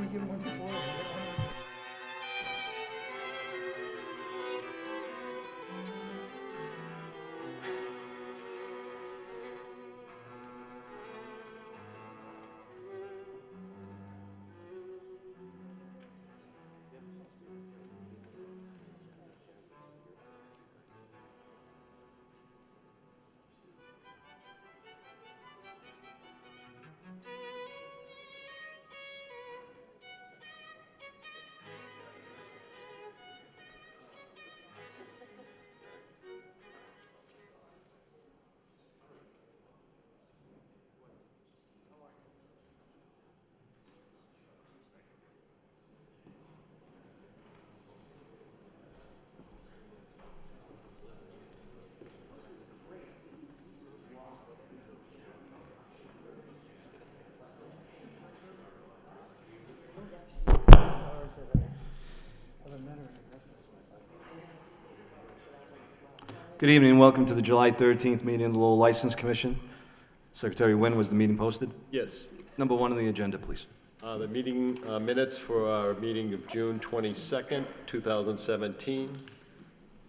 Can we give him one before? Good evening, and welcome to the July 13th meeting of the Lowell License Commission. Secretary Wynn, was the meeting posted? Yes. Number one on the agenda, please. The meeting minutes for our meeting of June 22nd, 2017.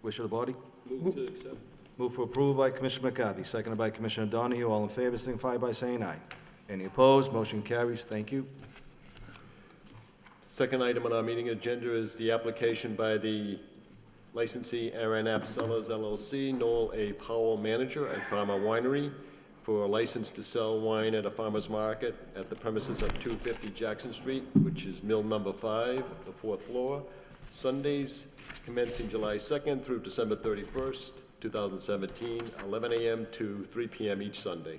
Wish of the body? Move to accept. Move for approval by Commissioner McCarthy, seconded by Commissioner Donahue. All in favor, signify by saying aye. Any opposed? Motion carries. Thank you. Second item on our meeting agenda is the application by the licensee Aaron App Sellers LLC, Noel A. Powell, manager at Farmer Winery, for a license to sell wine at a farmer's market at the premises of 250 Jackson Street, which is mill number 5, the 4th floor, Sundays commencing July 2nd through December 31st, 2017, 11 a.m. to 3 p.m. each Sunday.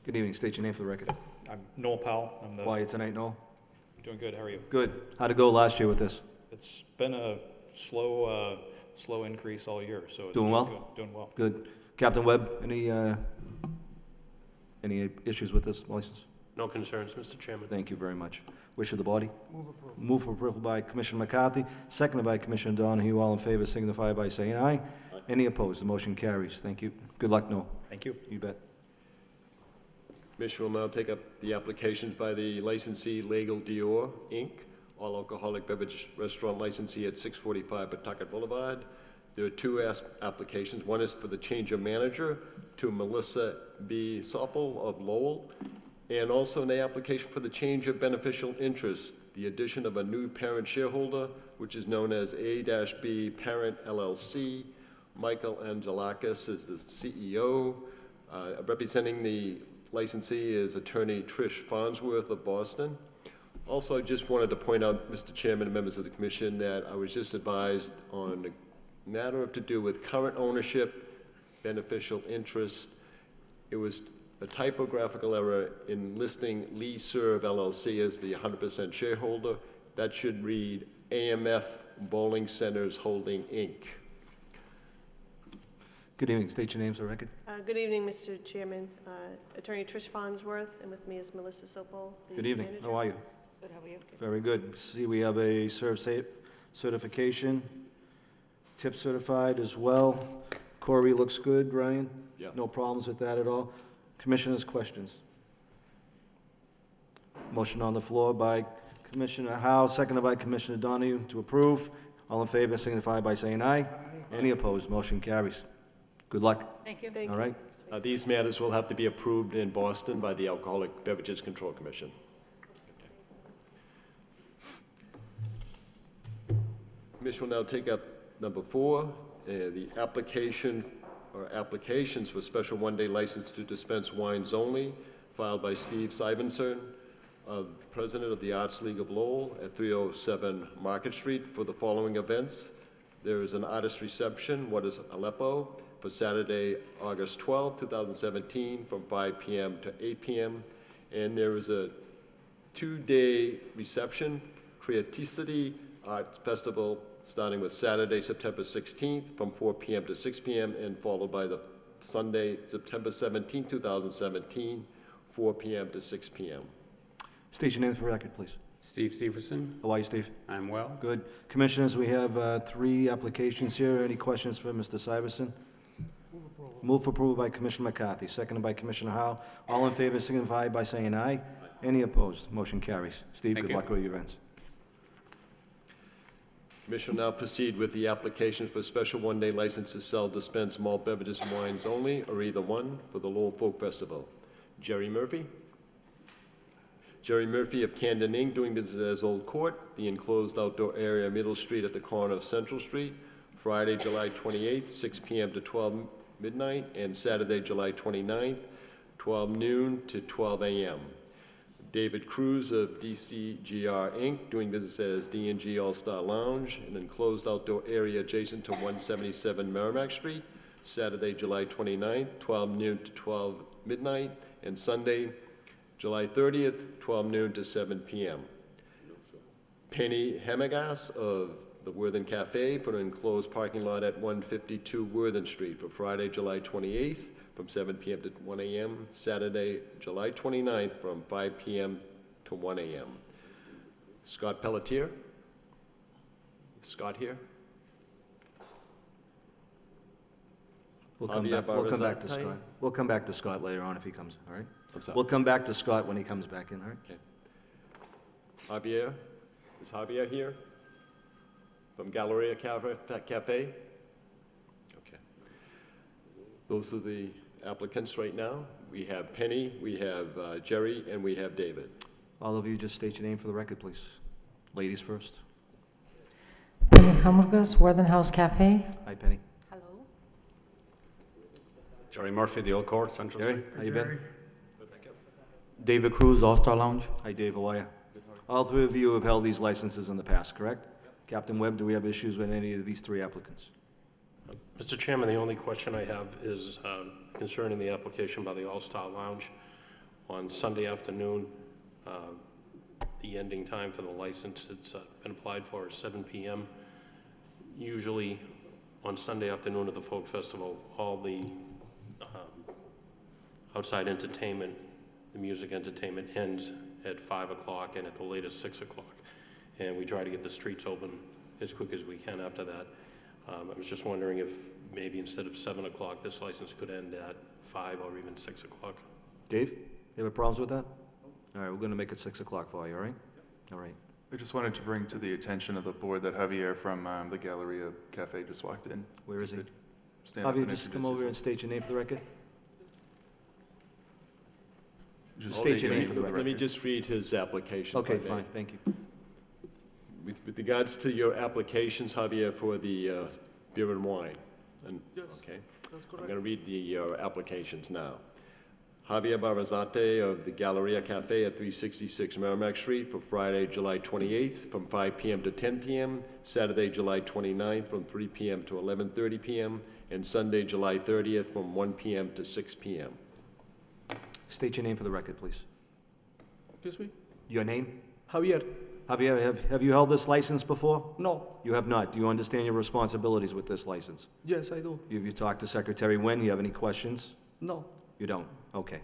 Good evening. State your name for the record. I'm Noel Powell. I'm the Why are you tonight, Noel? doing good. How are you? Good. How'd it go last year with this? It's been a slow increase all year, so it's Doing well? Doing well. Good. Captain Webb, any issues with this license? No concerns, Mr. Chairman. Thank you very much. Wish of the body? Move approval. Move for approval by Commissioner McCarthy, seconded by Commissioner Donahue. All in favor signify by saying aye. Any opposed? The motion carries. Thank you. Good luck, Noel. Thank you. You bet. Commission will now take up the applications by the licensee Legal Dior, Inc., all alcoholic beverage restaurant licensee at 645 Pawtucket Boulevard. There are two applications. One is for the change of manager to Melissa B. Soppel of Lowell, and also an application for the change of beneficial interest, the addition of a new parent shareholder, which is known as A-B Parent LLC. Michael Angelakis is the CEO. Representing the licensee is attorney Trish Farnsworth of Boston. Also, I just wanted to point out, Mr. Chairman and members of the commission, that I was just advised on a matter of to do with current ownership, beneficial interest. It was a typographical error in listing Lee Serve LLC as the 100% shareholder. That should read AMF Bowling Centers Holding, Inc. Good evening. State your names for the record. Good evening, Mr. Chairman. Attorney Trish Farnsworth, and with me is Melissa Sopel, the Good evening. manager. How are you? Good, how are you? Very good. See, we have a Serve Safe certification, tip certified as well. Corey looks good, Ryan? Yeah. No problems with that at all? Commissioners, questions? Motion on the floor by Commissioner Howe, seconded by Commissioner Donahue to approve. All in favor signify by saying aye. Any opposed? Motion carries. Good luck. Thank you. Thank All you. right? These matters will have to be approved in Boston by the Alcoholic Beverages Control Commission. Commission will now take up number 4, the application or applications for special one-day license to dispense wines only, filed by Steve Sivenson, President of the Arts League of Lowell at 307 Market Street, for the following events. There is an artist reception, What is Aleppo, for Saturday, August 12, 2017, from 5 p.m. to 8 p.m. And there is a 2-day reception, Creativity Art Festival, starting with Saturday, September 16th, from 4 p.m. to 6 p.m., and followed by the Sunday, September 17, 2017, 4 p.m. to 6 p.m. State your name for the record, please. Steve Stevenson. How are you, Steve? I'm well. Good. Commissioners, we have 3 applications here. Any questions for Mr. Syverson? Move approval. Move for approval by Commissioner McCarthy, seconded by Commissioner Howe. All in favor signify by saying aye. Any opposed? Motion carries. Steve, Thank good you. luck with your events. Commission will now proceed with the application for a special one-day license to sell, dispense malt beverages and wines only, or either one, for the Lowell Folk Festival. Jerry Murphy? Jerry Murphy of Camden Inc., doing business as Old Court, the enclosed outdoor area, Middle Street at the corner of Central Street, Friday, July 28th, 6 p.m. to 12 midnight, and Saturday, July 29th, 12 noon to 12 a.m. David Cruz of DCGR Inc., doing business as D&G All-Star Lounge, an enclosed outdoor area adjacent to 177 Merrimack Street, Saturday, July 29th, 12 noon to 12 midnight, and Sunday, July 30th, 12 noon to 7 p.m. Penny Hemagas of the Worthen Cafe for an enclosed parking lot at 152 Worthen Street for Friday, July 28th, from 7 p.m. to 1 a.m., Saturday, July 29th, from 5 p.m. to 1 a.m. Scott Pelletier? Is Scott here? We'll come Javier back to Barazate? Scott. We'll come back to Scott later on if he comes, all right? What's that? We'll come back to Scott when he comes back in, all right? Javier? Is Javier here? From Galleria Cafe? Okay. Those are the applicants right now. We have Penny, we have Jerry, and we have David. All of you just state your name for the record, please. Ladies first. Penny Hamburgers, Worthen House Cafe. Hi, Penny. Hello. Jerry Murphy, the Old Court, Central Jerry, Street. how you been? David Cruz, All-Star Lounge. Hi, Dave, how are you? All three of you have held these licenses in the past, correct? Captain Webb, do we have issues with any of these three applicants? Mr. Chairman, the only question I have is concerning the application by the All-Star Lounge on Sunday afternoon. The ending time for the license that's been applied for is 7 p.m. Usually on Sunday afternoon at the Folk Festival, all the outside entertainment, the music entertainment ends at 5 o'clock and at the latest 6 o'clock. And we try to get the streets open as quick as we can after that. I was just wondering if maybe instead of 7 o'clock, this license could end at 5 or even 6 o'clock. Dave, you have problems with that? All right, we're gonna make it 6 o'clock for you, all right? All right. I just wanted to bring to the attention of the board that Javier from the Galleria Cafe just walked in. Where is he? Stand up Javier, and just come introduce over here and yourself. state your name for the record. Just state your name for the Let me just read his application. if I Okay, may. fine, thank you. With regards to your applications, Javier, for the beer and wine, and, okay? I'm going to read your applications now. Javier Barazate of the Galleria Cafe at 366 Merrimack Street for Friday, July 28th, from 5 p.m. to 10 p.m., Saturday, July 29th, from 3 p.m. to 11:30 p.m., and Sunday, July 30th, from 1 p.m. to 6 p.m. State your name for the record, please. Excuse me? Your name? Javier. Javier, have you held this license before? No. You have not. Do you understand your responsibilities with this license? Yes, I do. Have you talked to Secretary Nguyen? You have any questions? No. You don't? Okay.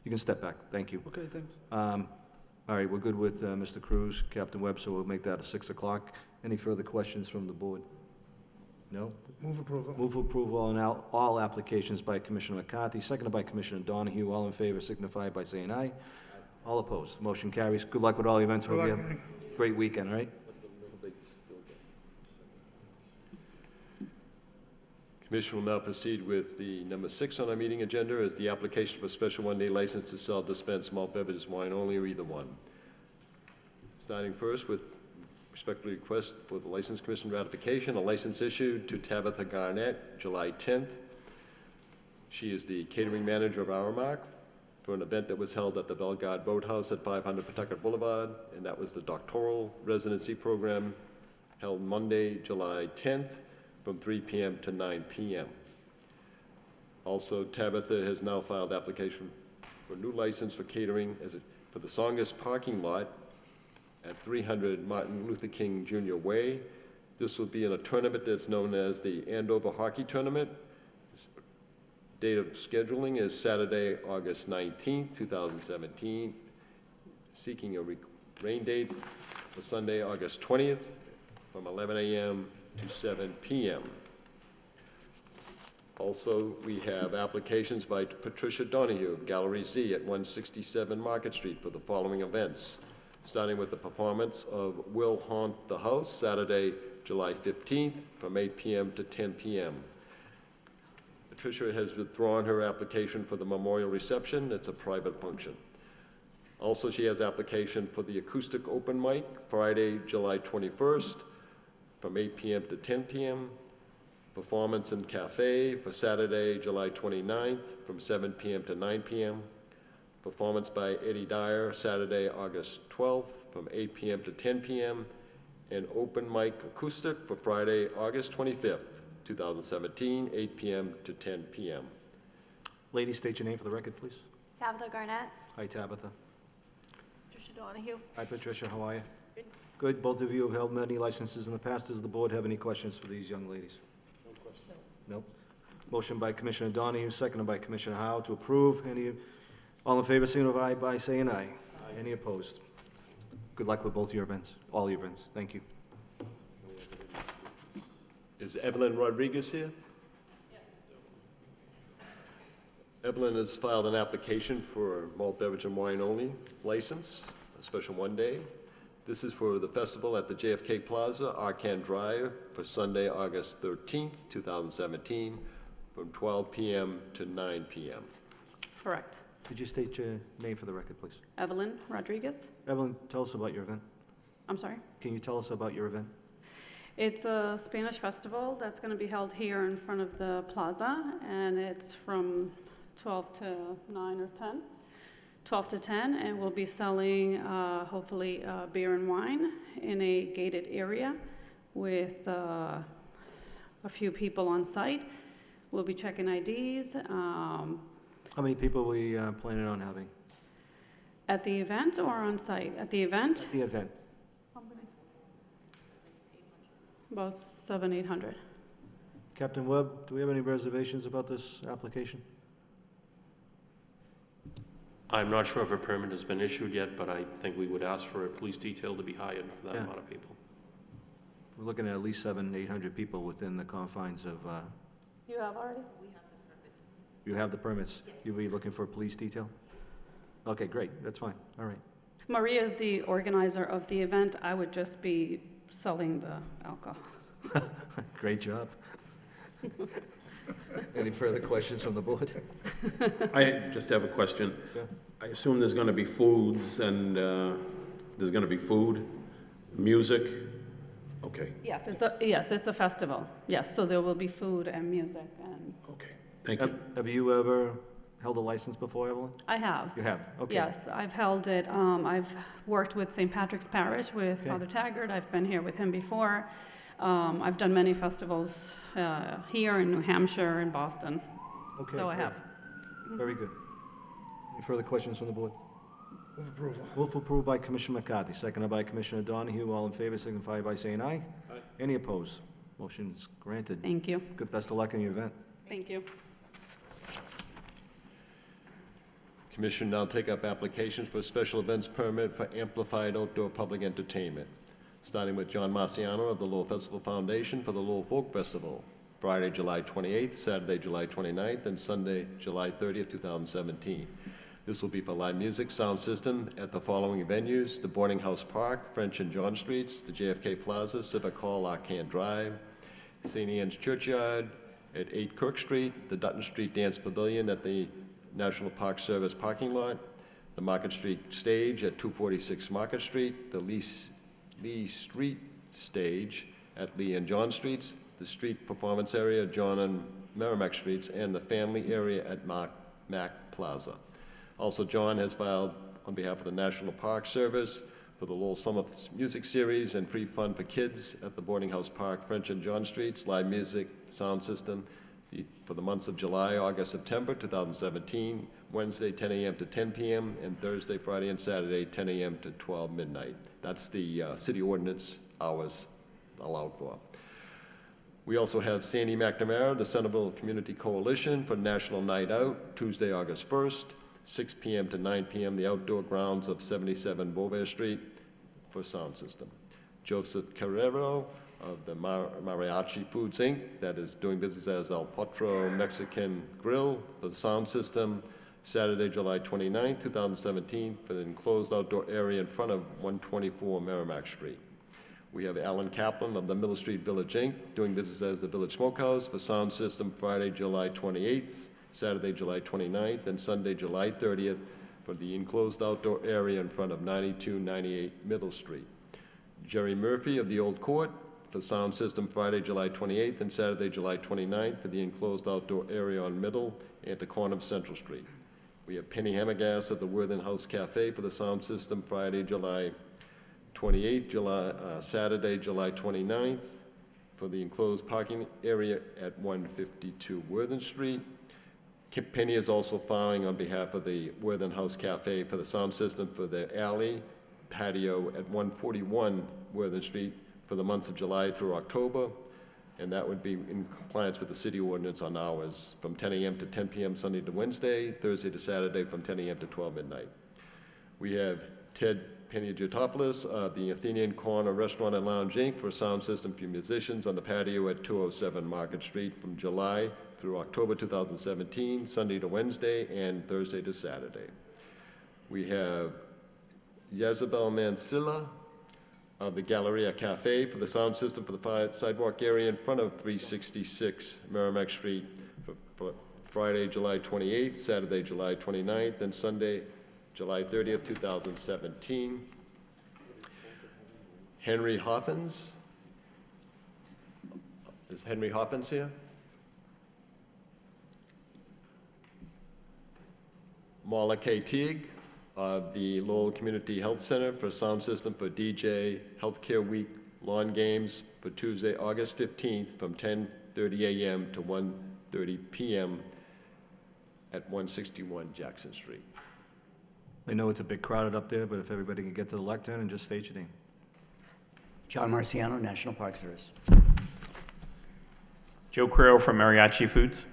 You can step back. Thank you. Okay, thanks. All right, we're good with Mr. Cruz, Captain Webb, so we'll make that at 6 o'clock. Any further questions from the board? No? Move approval. Move approval on all applications by Commissioner McCarthy, seconded by Commissioner Donahue. All in favor signify by saying aye. All opposed. Motion carries. Good luck with all the events. Hope you have a great weekend, all right? Commission will now proceed with the number 6 on our meeting agenda is the application for a special one-day license to sell, dispense malt beverages, wine only, or either one. Starting first with respectfully request for the License Commission ratification, a license issued to Tabitha Garnett, July 10th. She is the catering manager of Aramark for an event that was held at the Bellegarde Boathouse at 500 Pawtucket Boulevard, and that was the doctoral residency program held Monday, July 10th, from 3 p.m. to 9 p.m. Also, Tabitha has now filed application for a new license for catering for the Songus parking lot at 300 Martin Luther King Jr. Way. This will be in a tournament that's known as the Andover Hockey Tournament. Date of scheduling is Saturday, August 19th, 2017. Seeking a rain date for Sunday, August 20th, from 11 a.m. to 7 p.m. Also, we have applications by Patricia Donahue, Gallery Z at 167 Market Street for the following events, starting with the performance of Will Haunt the House, Saturday, July 15th, from 8 p.m. to 10 p.m. Patricia has withdrawn her application for the memorial reception. It's a private function. Also, she has application for the acoustic open mic, Friday, July 21st, from 8 p.m. to 10 p.m. Performance in Cafe for Saturday, July 29th, from 7 p.m. to 9 p.m. Performance by Eddie Dyer, Saturday, August 12th, from 8 p.m. to 10 p.m. And open mic acoustic for Friday, August 25th, 2017, 8 p.m. to 10 p.m. Ladies, state your name for the record, please. Tabitha Garnett, Hi, Tabitha. Patricia Donahue. Hi, Patricia, how are you? Good, both of you have held many licenses in the past. Does the board have any questions for these young ladies? No questions. Nope. Motion by Commissioner Donahue, seconded by Commissioner Howe to approve. All in favor, signify by saying aye. Any opposed? Good luck with both your events, all your events. Thank you. Is Evelyn Rodriguez here? Yes. Evelyn has filed an application for malt beverage and wine only license, a special one day. This is for the festival at the JFK Plaza, Arcan Drive, for Sunday, August 13th, 2017, from 12 p.m. to 9 p.m. Correct. Could you state your name for the record, please? Evelyn Rodriguez. Evelyn, tell us about your event. I'm sorry. Can you tell us about your event? It's a Spanish festival that's going to be held here in front of the plaza, and it's from 12 to 9 or 10. 12 to 10, and we'll be selling, hopefully, beer and wine in a gated area with a few people on site. We'll be checking IDs. How many people are we planning on having? At the event or on site? At the event, The event. about 700-800. Captain Webb, do we have any reservations about this application? I'm not sure if a permit has been issued yet, but I think we would ask for a police detail to be hired for that Yeah. amount of people. We're looking at least 700-800 people within the confines of, You have already? you have the permits? You'll be looking for a police detail? Okay, great, that's fine, all right. Maria is the organizer of the event. I would just be selling the alcohol. Great job. Any further questions from the board? I just have a question. Yeah. I assume there's going to be foods and there's going to be food, music? Okay, Yes, it's a festival. Yes, so there will be food and music, and okay. Thank you. Have you ever held a license before, Evelyn? I have. You have, okay. Yes, I've held it. I've worked with St. Patrick's Parish with Okay. Father Taggart. I've been here with him before. I've done many festivals here in New Hampshire and Boston. Okay, So I great. have. Very good. Any further questions from the board? Move approval. Move approved by Commissioner McCarthy, seconded by Commissioner Donahue. All in favor signify by saying aye. Aye. Any opposed? Motion's granted. Thank you. Good, best of luck in your event. Thank you. Commission now take up applications for a special events permit for amplified outdoor public entertainment, starting with John Marciano of the Lowell Festival Foundation for the Lowell Folk Festival, Friday, July 28th, Saturday, July 29th, and Sunday, July 30th, 2017. This will be for live music sound system at the following venues: the Boarding House Park, French and John Streets, the JFK Plaza, Civic Hall, Arcan Drive, St. Anne's Churchyard at 8 Kirk Street, the Dutton Street Dance Pavilion at the National Park Service parking lot, the Market Street Stage at 246 Market Street, the Lee Street Stage at Lee and John Streets, the Street Performance Area, John and Merrimack Streets, and the Family Area at Mac Plaza. Also, John has filed on behalf of the National Park Service for the Lowell Summer Music Series and free fun for kids at the Boarding House Park, French and John Streets, live music, sound system, for the months of July, August, September 2017, Wednesday 10 a.m. to 10 p.m., and Thursday, Friday, and Saturday 10 a.m. to 12 midnight. That's the city ordinance hours allowed for. We also have Sandy McNamara, the Centerville Community Coalition for National Night Out, Tuesday, August 1st, 6 p.m. to 9 p.m., the outdoor grounds of 77 Beauvais Street for sound system. Joseph Carrero of the Mariachi Foods, Inc., that is doing business as El Potro Mexican Grill for the sound system, Saturday, July 29, 2017, for the enclosed outdoor area in front of 124 Merrimack Street. We have Alan Kaplan of the Middle Street Village, Inc., doing business as the Village Smokehouse for sound system Friday, July 28th, Saturday, July 29th, and Sunday, July 30th, for the enclosed outdoor area in front of 9298 Middle Street. Jerry Murphy of the Old Court for sound system Friday, July 28th, and Saturday, July 29th, for the enclosed outdoor area on Middle at the corner of Central Street. We have Penny Hammergas at the Worthing House Cafe for the sound system Friday, July 28th, Saturday, July 29th, for the enclosed parking area at 152 Worthing Street. Penny is also filing on behalf of the Worthing House Cafe for the sound system for the alley patio at 141 Worthing Street for the months of July through October, and that would be in compliance with the city ordinance on hours from 10 a.m. to 10 p.m. Sunday to Wednesday, Thursday to Saturday from 10 a.m. to 12 midnight. We have Ted Peniagotopoulos of the Athenian Corner Restaurant and Lounge, Inc. for a sound system for musicians on the patio at 207 Market Street from July through October 2017, Sunday to Wednesday, and Thursday to Saturday. We have Jezebel Mansilla of the Galleria Cafe for the sound system for the sidewalk area in front of 366 Merrimack Street for Friday, July 28th, Saturday, July 29th, and Sunday, July 30th, 2017. Henry Hoffins. Is Henry Hoffins here? Marla K. Teague of the Lowell Community Health Center for sound system for DJ Healthcare Week lawn games for Tuesday, August 15th from 10:30 a.m. to 1:30 p.m. at 161 Jackson Street. I know it's a bit crowded up there, but if everybody can get to the lectern and just state your name. John Marciano, National Park Service. Joe Creo from Mariachi Foods.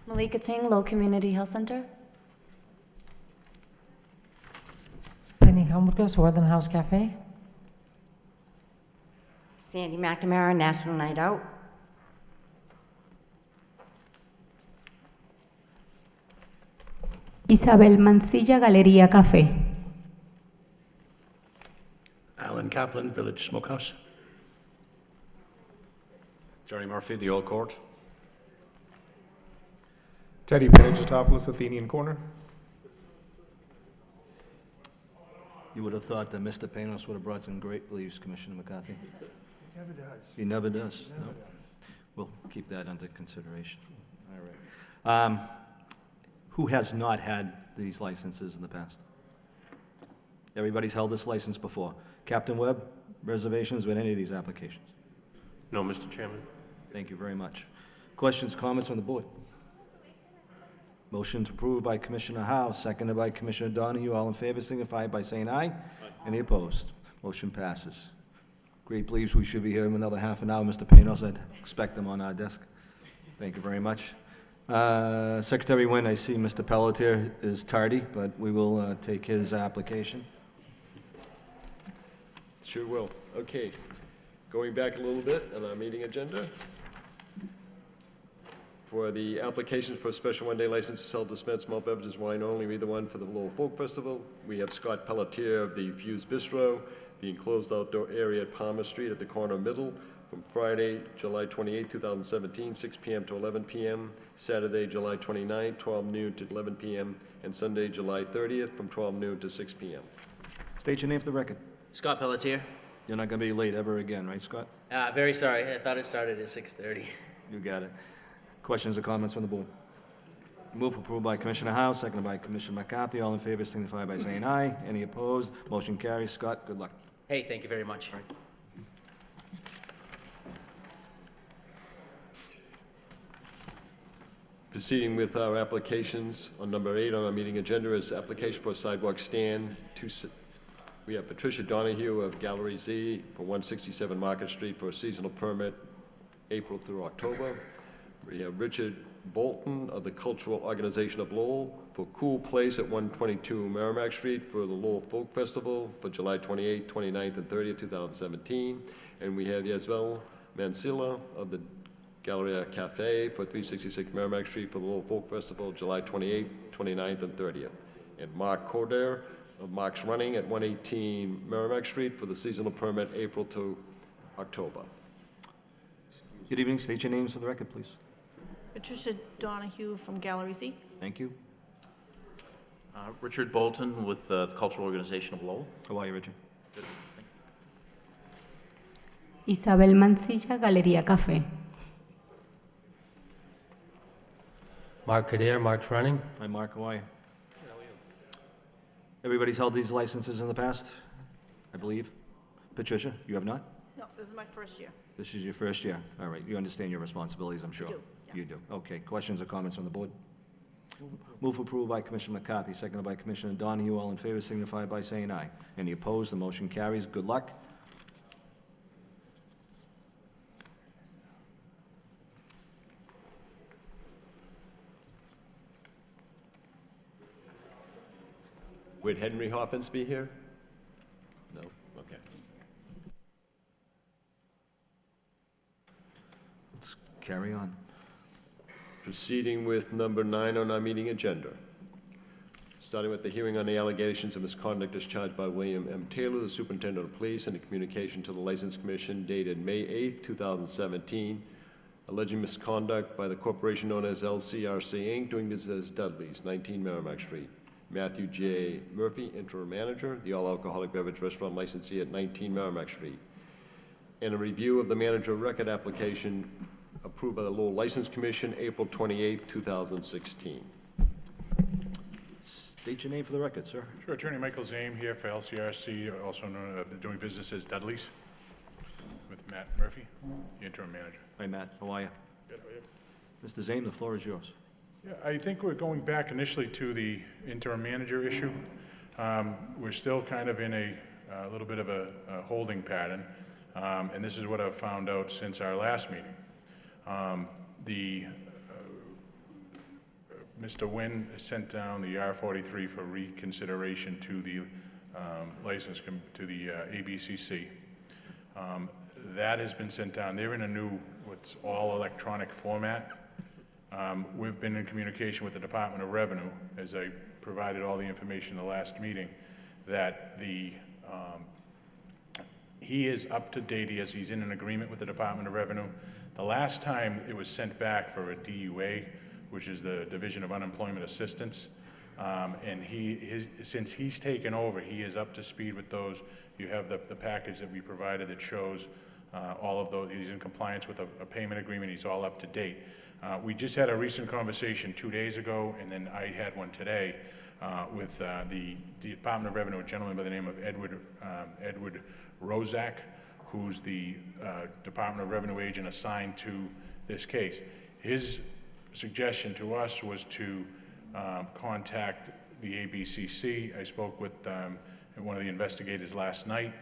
Malika Ting, Lowell Community Health Center. Penny Hamburgers, Worthing House Cafe. Sandy McNamara, National Night Out. Isabel Mancilla, Galería Café. Alan Kaplan, Village Smokehouse. Jerry Murphy, the Old Court. Teddy Peniagotopoulos, Athenian Corner. You would have thought that Mr. Panos would have brought some great leaves, Commissioner McCarthy. He never does. He never does. Never No. does. We'll keep that under consideration. All right. Who has not had these licenses in the past? Everybody's held this license before. Captain Webb, reservations with any of these applications? No, Mr. Chairman. Thank you very much. Questions, comments from the board? Motion approved by Commissioner Howe, seconded by Commissioner Donahue. All in favor signify by saying aye. Aye. Any opposed? Motion passes. Great believes we should be here in another half an hour. Mr. Panos, I'd expect them on our desk. Thank you very much. Secretary Wynn, I see Mr. Pelletier is tardy, but we will take his application. Sure will. Okay. Going back a little bit on our meeting agenda. For the applications for special one-day license to sell dispense malt beverages, wine only, either one for the Lowell Folk Festival, we have Scott Pelletier of the Fuse Bistro, the enclosed outdoor area at Palmer Street at the corner of Middle, from Friday, July 28, 2017, 6 p.m. to 11 p.m., Saturday, July 29, 12 noon to 11 p.m., and Sunday, July 30th, from 12 noon to 6 p.m. State your name for the record. Scott Pelletier. You're not going to be late ever again, right, Scott? Very sorry. I thought it started at 6:30. You got it. Questions or comments from the board? Move approved by Commissioner Howe, seconded by Commissioner McCarthy. All in favor signify by saying aye. Any opposed? Motion carries. Scott, good luck. Hey, thank you very much. Proceeding with our applications on number 8 on our meeting agenda is application for a sidewalk stand. We have Patricia Donahue of Gallery Z for 167 Market Street for a seasonal permit, April through October. We have Richard Bolton of the Cultural Organization of Lowell for for Cool Place at 122 Merrimack Street for the Lowell Folk Festival for July 28th, 29th, and 30th, 2017. And we have Yasvel Mansilla of the Galleria Cafe for 366 Merrimack Street for the Lowell Folk Festival, July 28th, 29th, and 30th. And Mark Corder of Mark's Running at 118 Merrimack Street for the seasonal permit, April to October. Good evening. State your names for the record, please. Patricia Donahue from Gallery Z. Thank you. Richard Bolton with the Cultural Organization of Lowell. How are you, Richard? Isabel Mancilla, Galería Café. Mark Kadir, Mark's Running. Hi, Mark. How are you? Everybody's held these licenses in the past, I believe. Patricia, you have not? No, this is my first year. This is your first year. All right. You understand your responsibilities, I'm sure. do, yeah. You do. Okay. Questions or comments from the board? Move for approval by Commissioner McCarthy, seconded by Commissioner Donahue. All in favor signify by saying aye. Any opposed? The motion carries. Good luck. Would Henry Hoffins be here? No? Okay. Let's carry on. Proceeding with number 9 on our meeting agenda. Starting with the hearing on the allegations of misconduct discharged by William M. Taylor, the Superintendent of Police, in a communication to the License Commission dated May 8th, 2017, alleging misconduct by the corporation known as LCRC Inc., doing business as Dudley's, 19 Merrimack Street. Matthew J. Murphy, interim manager, the all-alcoholic beverage restaurant licensee at 19 Merrimack Street. And a review of the manager record application approved by the Lowell License Commission, April 28, 2016. State your name for the record, sir. Sure, Attorney Michael Zame here for LCRC, also known doing business as Dudley's, with Matt Murphy, the interim manager. Hi, Matt. How are you? Good, how are you? Mr. Zane, the floor is yours. Yeah, I think we're going back initially to the interim manager issue. We're still kind of in a little bit of a holding pattern, and this is what I've found out since our last meeting. Mr. Nguyen sent down the R-43 for reconsideration to the to the ABCC. That has been sent down. They're in a new, what's all electronic format. We've been in communication with the Department of Revenue, as I provided all the information in the last meeting, that he is up to date. He's in an agreement with the Department of Revenue. The last time it was sent back for a DUA, which is the Division of Unemployment Assistance, and since he's taken over, he is up to speed with those. You have the package that we provided that shows all of those. He's in compliance with a payment agreement. He's all up to date. We just had a recent conversation 2 days ago, and then I had one today with the Department of Revenue, a gentleman by the name of Edward Rozak, who's the Department of Revenue agent assigned to this case. His suggestion to us was to contact the ABCC. I spoke with one of the investigators last night.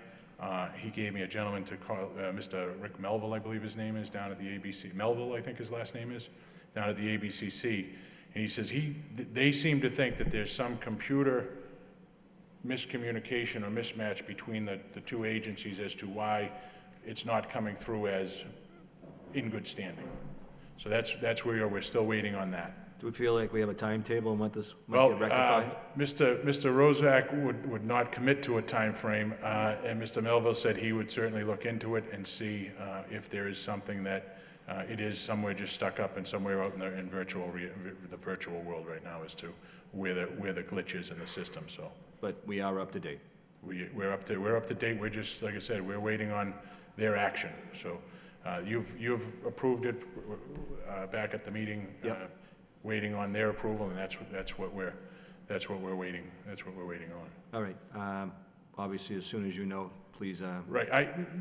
He gave me a gentleman to call, Mr. Rick Melville, I believe his name is, down at the ABC. Melville, I think his last name is, down at the ABCC. And he says they seem to think that there's some computer miscommunication or mismatch between the two agencies as to why it's not coming through as in good standing. So that's where we're still waiting on that. Do we feel like we have a timetable and when this might get rectified? Mr. Rozak would not commit to a time frame, and Mr. Melville said he would certainly look into it and see if there is something that it is somewhere just stuck up and somewhere out in the virtual world right now as to where the glitch is in the system. So, but we are up to date. We're up to date. We're just, like I said, we're waiting on their action. So you've approved it back at the meeting. Yep. Waiting on their approval, and that's what we're waiting on. All right. Obviously, as soon as you know, please. Right.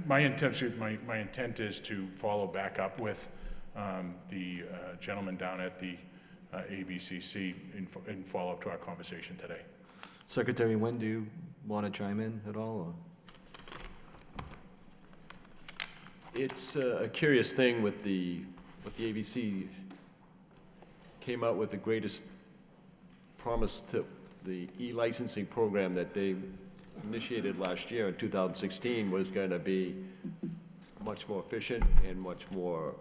My intent is to follow back up with the gentleman down at the ABCC in follow up to our conversation today. Secretary Nguyen, do you want to chime in at all? Or? It's a curious thing with the ABC came out with the greatest promise to, the e-licensing program that they initiated last year in 2016 was going to be much more efficient and much more,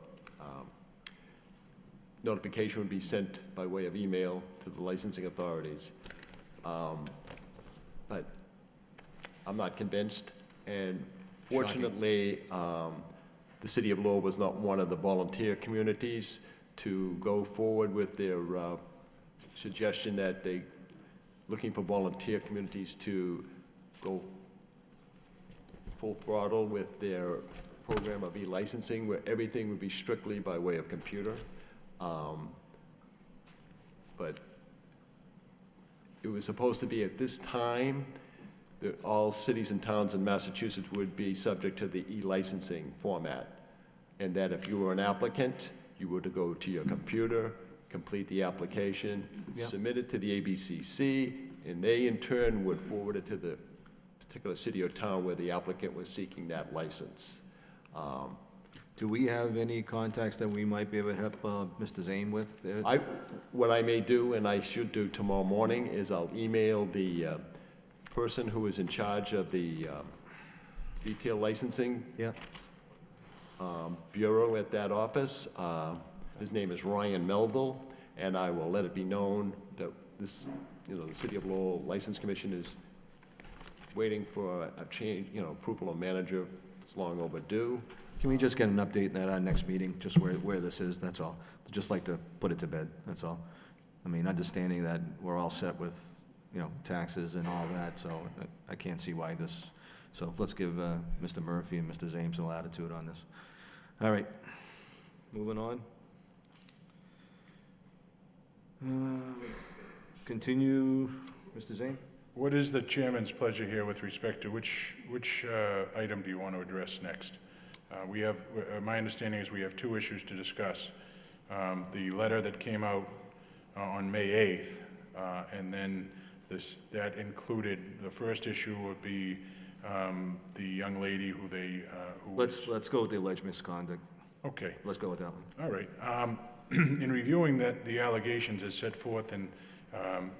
notification would be sent by way of email to the licensing authorities. But I'm not convinced, and fortunately, the city of Lowell was not one of the volunteer communities to go forward with their suggestion that they, looking for volunteer communities to go full throttle with their program of e-licensing, where everything would be strictly by way of computer. But it was supposed to be at this time that all cities and towns in Massachusetts would be subject to the e-licensing format, and that if you were an applicant, you were to go to your computer, complete the application, submit it to the ABCC, and they in turn would forward it to the particular city or town where the applicant was seeking that license. Do we have any contacts that we might be able to help Mr. Zane with? What I may do, and I should do tomorrow morning, is I'll email the person who is in charge of the retail licensing bureau at that office. His name is Ryan Melville, and I will let it be known that this, the City of Lowell License Commission is waiting for a change, approval of manager. It's long overdue. Can we just get an update at our next meeting, just where this is, that's all? Just like to put it to bed, that's all. I mean, understanding that we're all set with, taxes and all that, so I can't see why this, so let's give Mr. Murphy and Mr. Zames a latitude on this. All right, moving on. Continue, Mr. Zane? What is the chairman's pleasure here with respect to which item do you want to address next? We have, my understanding is we have two issues to discuss. The letter that came out on May 8th, and then that included, the first issue would be the young lady who they... Let's go with the alleged misconduct. Okay. Let's go with that one. All right. In reviewing the allegations as set forth in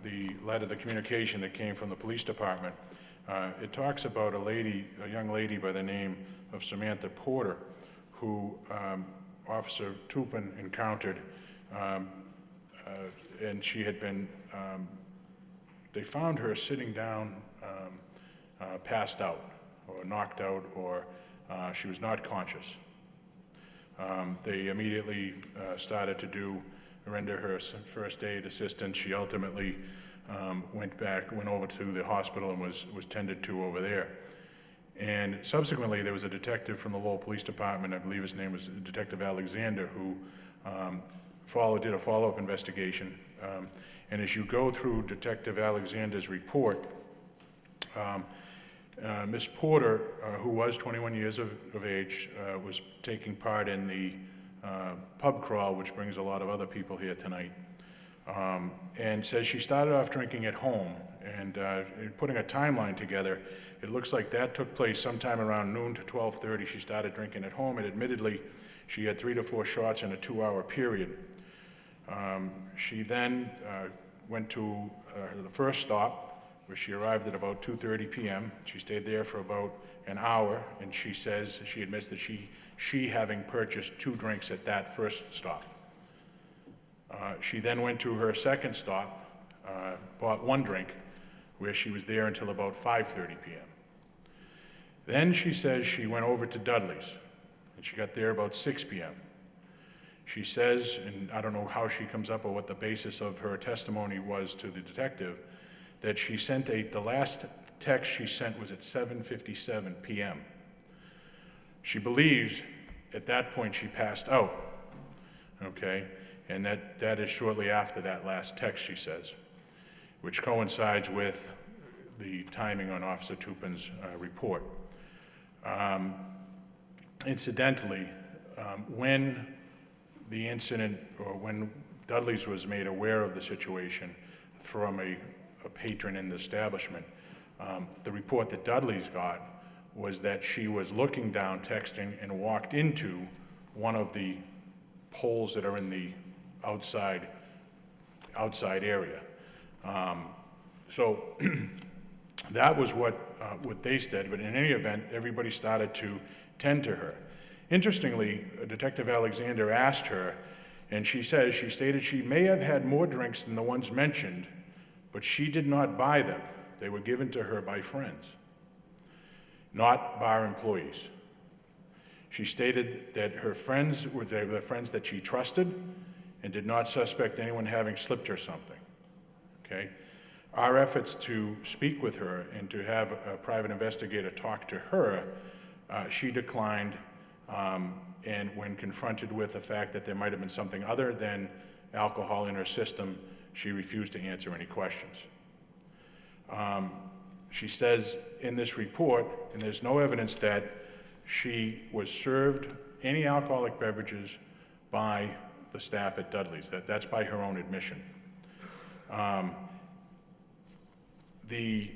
the letter, the communication that came from the police department, it talks about a young lady by the name of Samantha Porter, who Officer Tupin encountered, and she had been, they found her sitting down, passed out, or knocked out, or she was not conscious. They immediately started to render her first aid assistance. She ultimately went over to the hospital and was tended to over there. And subsequently, there was a detective from the Lowell Police Department, I believe his name was Detective Alexander, who did a follow-up investigation. And as you go through Detective Alexander's report, Ms. Porter, who was 21 years of age, was taking part in the pub crawl, which brings a lot of other people here tonight, and says she started off drinking at home, and putting a timeline together, it looks like that took place sometime around noon to 12:30. She started drinking at home, and admittedly, she had 3 to 4 shots in a 2-hour period. She then went to the first stop, where she arrived at about 2:30 p.m. She stayed there for about an hour, and she admits that she having purchased 2 drinks at that first stop. She then went to her second stop, bought 1 drink, where she was there until about 5:30 p.m. Then she says she went over to Dudley's, and she got there about 6 p.m. She says, and I don't know how she comes up or what the basis of her testimony was to the detective, that she sent the last text she sent was at 7:57 p.m. She believes at that point she passed out, okay? And that is shortly after that last text, she says, which coincides with the timing on Officer Tupin's report. Incidentally, when the incident, or when Dudley's was made aware of the situation from a patron in the establishment, the report that Dudley's got was that she was looking down, texting, and walked into one of the poles that are in the outside area. So that was what they said, but in any event, everybody started to tend to her. Interestingly, Detective Alexander asked her, and she stated she may have had more drinks than the ones mentioned, but she did not buy them. They were given to her by friends, not bar employees. She stated that her friends were the friends that she trusted and did not suspect anyone having slipped her something, okay? Our efforts to speak with her and to have a private investigator talk to her, she declined, and when confronted with the fact that there might have been something other than alcohol in her system, she refused to answer any questions. She says in this report, and there's no evidence that she was served any alcoholic beverages by the staff at Dudley's. That's by her own admission. The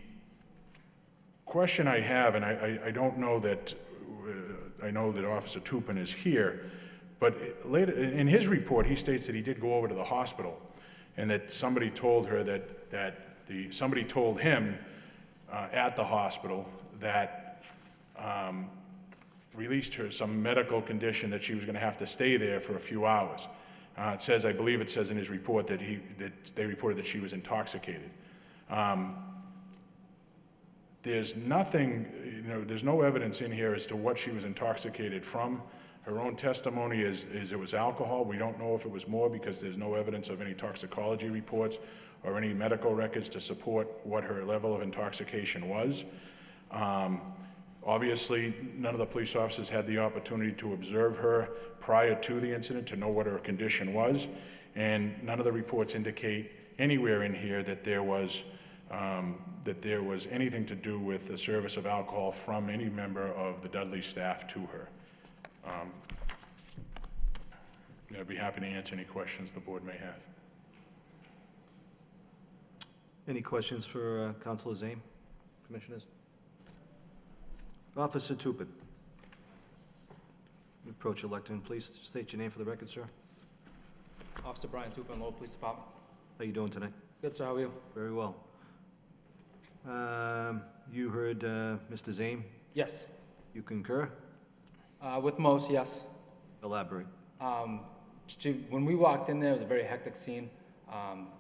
question I have, and I don't know that, I know that Officer Tupin is here, but later in his report, he states that he did go over to the hospital and that somebody told her somebody told him at the hospital that released her some medical condition that she was going to have to stay there for a few hours. It says, I believe it says in his report that they reported that she was intoxicated. There's nothing, there's no evidence in here as to what she was intoxicated from. Her own testimony is it was alcohol. We don't know if it was more because there's no evidence of any toxicology reports or any medical records to support what her level of intoxication was. Obviously, none of the police officers had the opportunity to observe her prior to the incident to know what her condition was, and none of the reports indicate anywhere in here that there was anything to do with the service of alcohol from any member of the Dudley staff to her. I'd be happy to answer any questions the board may have. Any questions for Councilor Zane, Commissioners? Officer Tupin. Approach your lectern, please. State your name for the record, sir. Officer Brian Tupin, Lowell Police Department. How you doing tonight? Good, sir. How are you? Very well. You heard Mr. Zane? Yes. You concur? With most, yes. Elaborate. When we walked in there, it was a very hectic scene.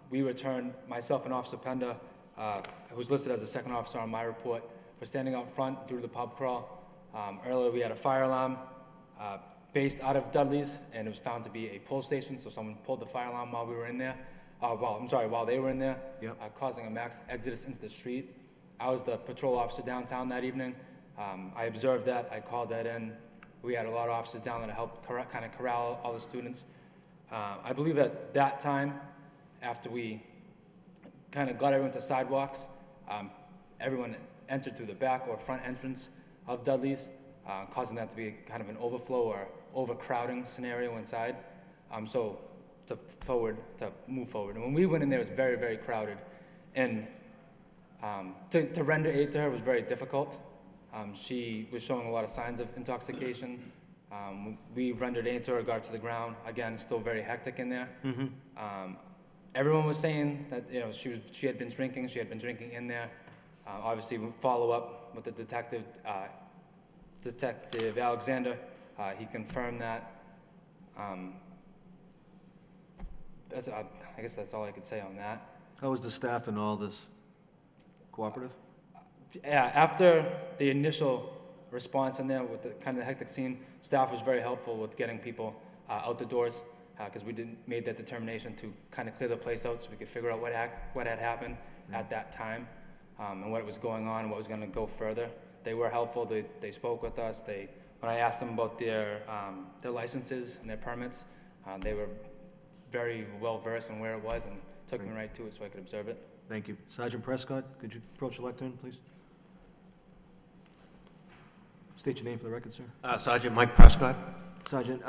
We returned, myself and Officer Penda, who's listed as a second officer on my report, were standing out front due to the pub crawl. Earlier, we had a fire alarm based out of Dudley's, and it was found to be a pull station, so someone pulled the fire alarm while we were in there. While they were in there, causing a mass exodus into the street. I was the patrol officer downtown that evening. I observed that, I called that in. We had a lot of officers down there to help kind of corral all the students. I believe at that time, after we kind of got everyone to sidewalks, everyone entered through the back or front entrance of Dudley's, causing that to be kind of an overflow or overcrowding scenario inside. To move forward. And when we went in there, it was very, very crowded. And to render aid to her was very difficult. She was showing a lot of signs of intoxication. We rendered aid to her, got to the ground. Again, still very hectic in there. Mm-hmm. Everyone was saying that she had been drinking. She had been drinking in there. Obviously, we follow up with the detective Alexander. He confirmed that. I guess that's all I could say on that. How was the staff in all this? Cooperative? Yeah, after the initial response in there with the kind of hectic scene, staff was very helpful with getting people out the doors because we made that determination to kind of clear the place out so we could figure out what had happened at that time and what was going on and what was going to go further. They were helpful. They spoke with us. When I asked them about their licenses and their permits, they were very well versed in where it was and took me right to it so I could observe it. Thank you. Sergeant Prescott, could you approach the lectern, please? State your name for the record, sir. Sergeant Mike Prescott. Sergeant,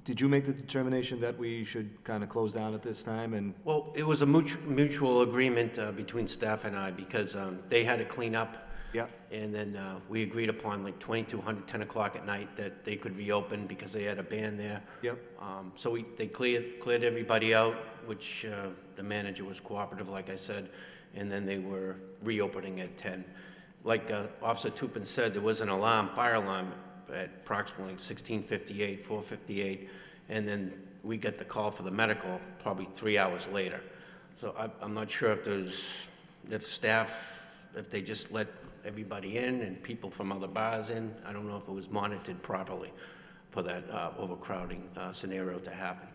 did you make the determination that we should kind of close down at this time? And Well, it was a mutual agreement between staff and I because they had to clean up Yeah. And then we agreed upon like 2200, 10 o'clock at night, that they could reopen because they had a band there. Yep. So they cleared everybody out, which the manager was cooperative, like I said, and then they were reopening at 10. Like Officer Tupin said, there was an alarm, fire alarm, at approximately 16:58, 4:58, and then we got the call for the medical probably 3 hours later. So I'm not sure if staff, if they just let everybody in and people from other bars in. I don't know if it was monitored properly for that overcrowding scenario to happen.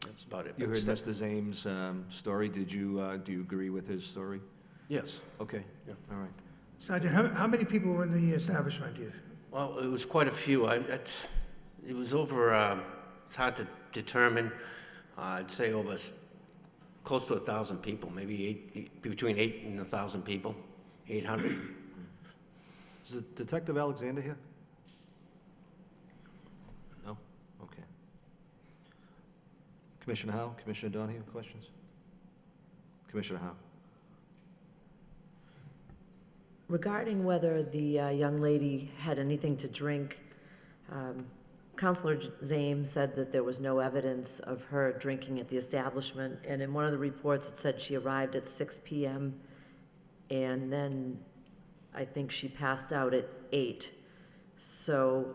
That's about it. You But heard Mr. Zame's story. Do you agree with his story? Yes. Okay, Yeah. all right. Sergeant, how many people were in the establishment? Well, it was quite a few. It was over, it's hard to determine. I'd say over close to 1,000 people, maybe between 8 and 1,000 people, 800. Is Detective Alexander here? No? Okay. Commissioner Howe, Commissioner Donahue, questions? Commissioner Howe. Regarding whether the young lady had anything to drink, Counselor Zame said that there was no evidence of her drinking at the establishment, and in one of the reports it said she arrived at 6 p.m. and then I think she passed out at 8. So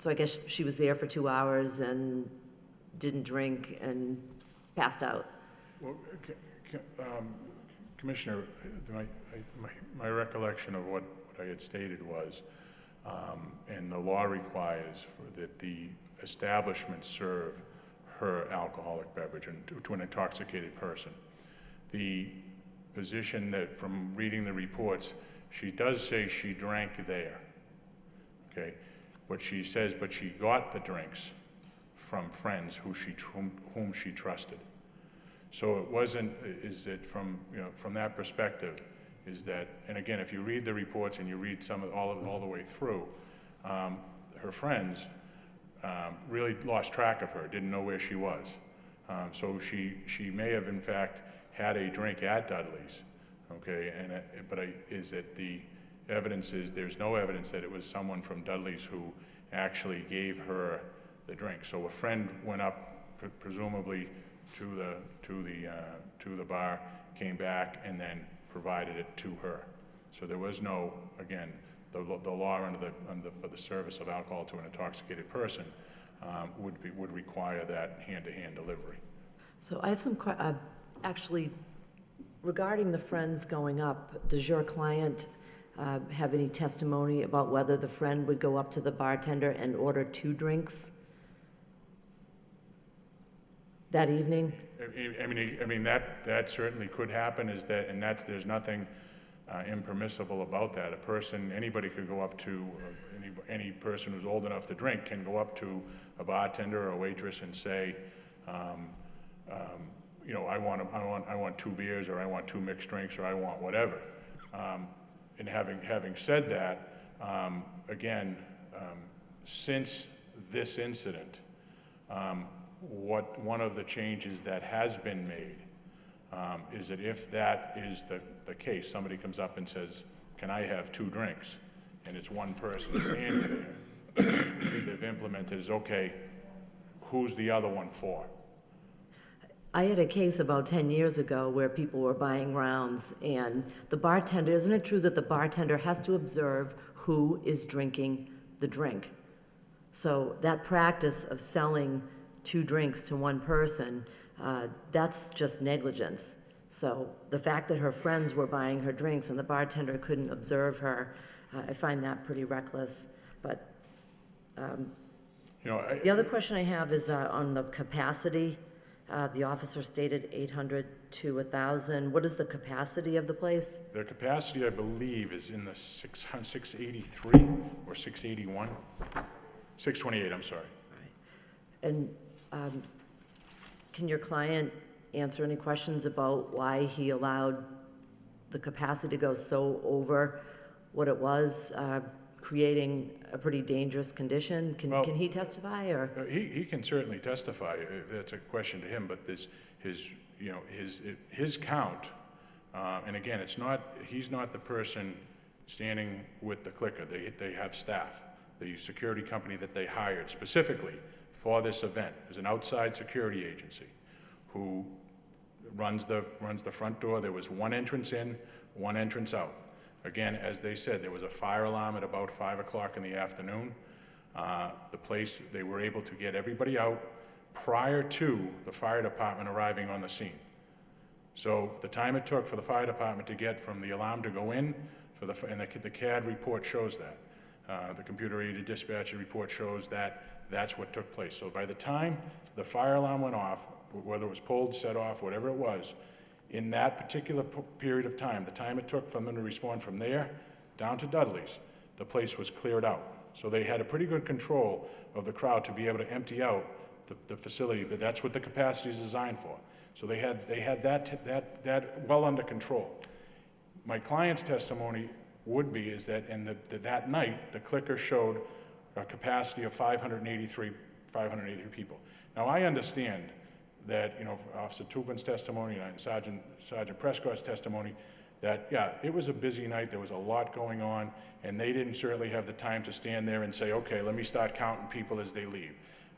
I guess she was there for 2 hours and didn't drink and passed out. Well, Commissioner, my recollection of what I had stated was, and the law requires that the establishment serve her alcoholic beverage to an intoxicated person. The position that, from reading the reports, she does say she drank there, okay? But she says, but she got the drinks from friends whom she trusted. So it wasn't, is that from that perspective, is that, and again, if you read the reports and you read all the way through, her friends really lost track of her, didn't know where she was. So she may have in fact had a drink at Dudley's, okay, is that the evidence is, there's no evidence that it was someone from Dudley's who actually gave her the drink. So a friend went up, presumably to the bar, came back, and then provided it to her. So there was no, again, the law for the service of alcohol to an intoxicated person would require that hand-to-hand delivery. So I have some, actually, regarding the friends going up, does your client have any testimony about whether the friend would go up to the bartender and order 2 drinks that evening? I mean that certainly could happen. There's nothing impermissible about that. Anybody could go up to any person who's old enough to drink can go up to a bartender or a waitress and say, I want 2 beers, or I want 2 mixed drinks, or I want whatever. And having said that, again, since this incident, one of the changes that has been made is that if that is the case, somebody comes up and says, can I have 2 drinks? And it's one person standing there, they've implemented is, okay, who's the other one for? I had a case about 10 years ago where people were buying rounds, and the bartender, isn't it true that the bartender has to observe who is drinking the drink? So that practice of selling 2 drinks to one person, that's just negligence. So the fact that her friends were buying her drinks and the bartender couldn't observe her, I find that pretty reckless. But the other question I have is on the capacity. The officer stated 800 to 1,000. What is the capacity of the place? The capacity, I believe, is in the 683 or 681, 628. I'm sorry. Right. And can your client answer any questions about why he allowed the capacity to go so over what it was, creating a pretty dangerous condition? Can he testify, or? He can certainly testify if that's a question to him, but his count And again, he's not the person standing with the clicker. They have staff. The security company that they hired specifically for this event is an outside security agency who runs the front door. There was one entrance in, one entrance out. Again, as they said, there was a fire alarm at about 5 o'clock in the afternoon. They were able to get everybody out prior to the fire department arriving on the scene. So the time it took for the fire department to get from the alarm to go in, and the CAD report shows that. The computer-aided dispatcher report shows that that's what took place. So by the time the fire alarm went off, whether it was pulled, set off, whatever it was, in that particular period of time, the time it took for them to respond from there down to Dudley's, the place was cleared out. So they had a pretty good control of the crowd to be able to empty out the facility, but that's what the capacity is designed for. So they had that well under control. My client's testimony would be is that that night, the clicker showed a capacity of 583 people. Now, I understand that, Officer Tupin's testimony and Sergeant Prescott's testimony, that, yeah, it was a busy night, there was a lot going on, and they didn't certainly have the time to stand there and say, okay, let me start counting people as they leave.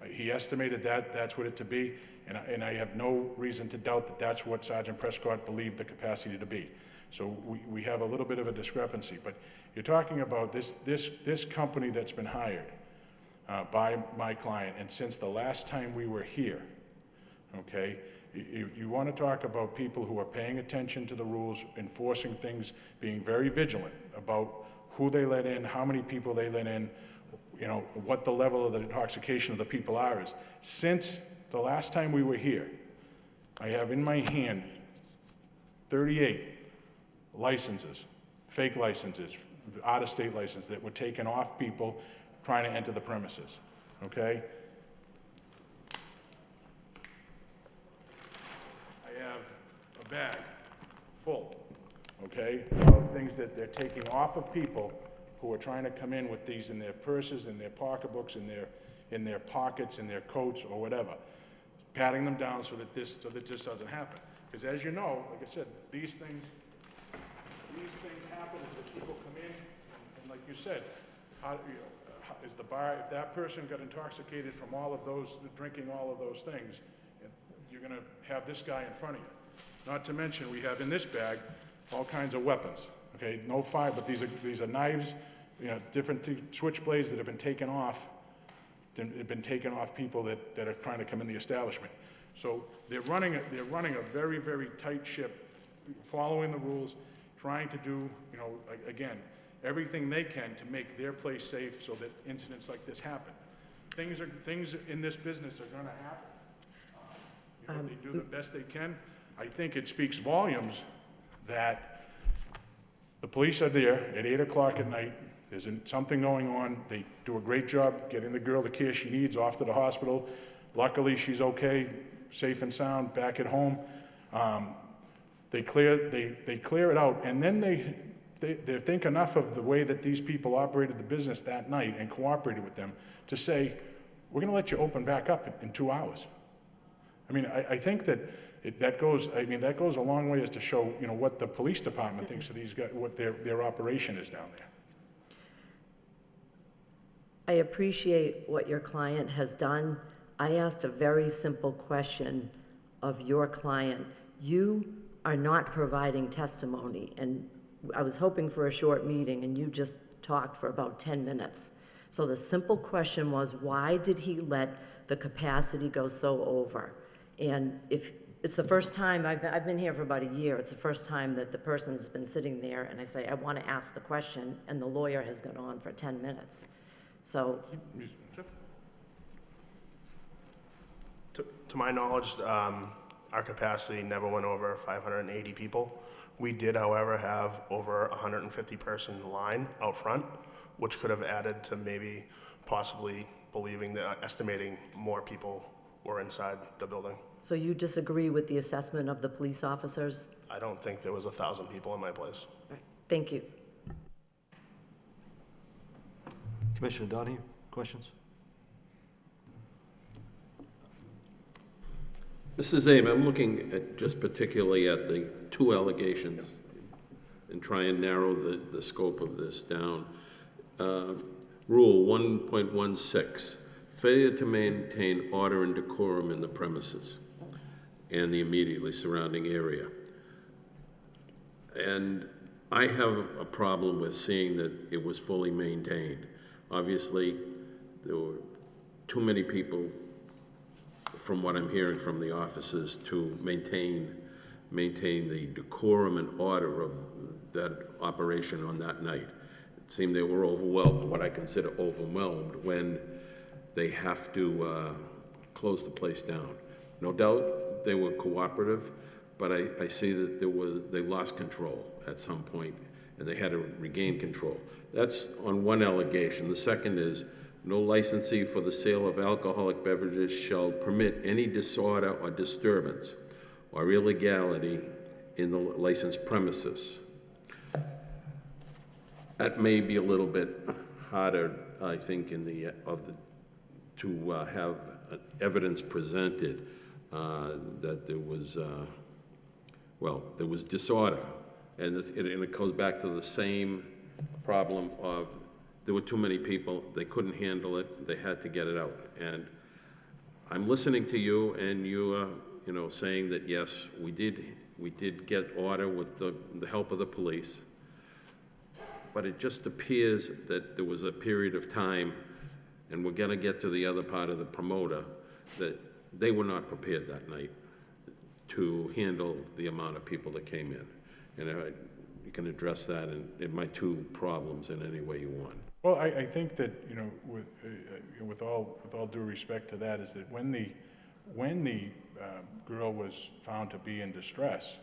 He estimated that's what it to be, and I have no reason to doubt that that's what Sergeant Prescott believed the capacity to be. So we have a little bit of a discrepancy, but you're talking about this company that's been hired by my client, and since the last time we were here, okay, you want to talk about people who are paying attention to the rules, enforcing things, being very vigilant about who they let in, how many people they let in, what the level of the intoxication of the people are is. Since the last time we were here, I have in my hand 38 licenses, fake licenses, out-of-state licenses that were taken off people trying to enter the premises, okay? I have a bag full, okay, of things that they're taking off of people who are trying to come in with these in their purses, in their pocketbooks, in their pockets, in their coats, or whatever, patting them down so that this doesn't happen. Because as you know, like I said, these things happen as the people come in, and like you said, is the bar, if that person got intoxicated from all of those, drinking all of those things, you're gonna have this guy in front of you. Not to mention, we have in this bag all kinds of weapons, okay? No fire, but these are knives, different switchblades that have been taken off, people that are trying to come in the establishment. So they're running a very, very tight ship, following the rules, trying to do, again, everything they can to make their place safe so that incidents like this happen. Things in this business are gonna happen. They do the best they can. I think it speaks volumes that the police are there at 8 o'clock at night. There's something going on. They do a great job getting the girl the care she needs off to the hospital. Luckily, she's okay, safe and sound, back at home. They clear it out, and then they think enough of the way that these people operated the business that night and cooperated with them to say, we're going to let you open back up in 2 hours. I mean, I think that goes a long way as to show, what the police department thinks of these guys, what their operation is down there. I appreciate what your client has done. I asked a very simple question of your client. You are not providing testimony, and I was hoping for a short meeting, and you just talked for about 10 minutes. So the simple question was, why did he let the capacity go so over? And if it's the first time, I've been here for about a year, it's the first time that the person's been sitting there, and I say, I want to ask the question, and the lawyer has gone on for 10 minutes. So. To my knowledge, our capacity never went over 580 people. We did, however, have over 150-person line out front, which could have added to maybe possibly estimating more people were inside the building. So you disagree with the assessment of the police officers? I don't think there was 1,000 people in my place. Right. Thank you. Commissioner Donahue, questions? Mrs. Abe, I'm looking at just particularly at the two allegations and try and narrow the scope of this down. Rule 1.16, failure to maintain order and decorum in the premises and the immediately surrounding area. And I have a problem with seeing that it was fully maintained. Obviously, there were too many people, from what I'm hearing from the officers, to maintain the decorum and order of that operation on that night. It seemed they were overwhelmed, what I consider overwhelmed, when they have to close the place down. No doubt they were cooperative, but I see that they lost control at some point, and they had to regain control. That's on one allegation. The second is, no licensee for the sale of alcoholic beverages shall permit any disorder or disturbance or illegality in the licensed premises. That may be a little bit harder, I think, to have evidence presented that there was, there was disorder. And it goes back to the same problem of there were too many people, they couldn't handle it, they had to get it out. And I'm listening to you, and you are, saying that yes, we did get order with the help of the police, but it just appears that there was a period of time, and we're gonna get to the other part of the promoter, that they were not prepared that night to handle the amount of people that came in. And you can address that in my two problems in any way you want. Well, I think that, with all due respect to that, is that when the girl was found to be in distress,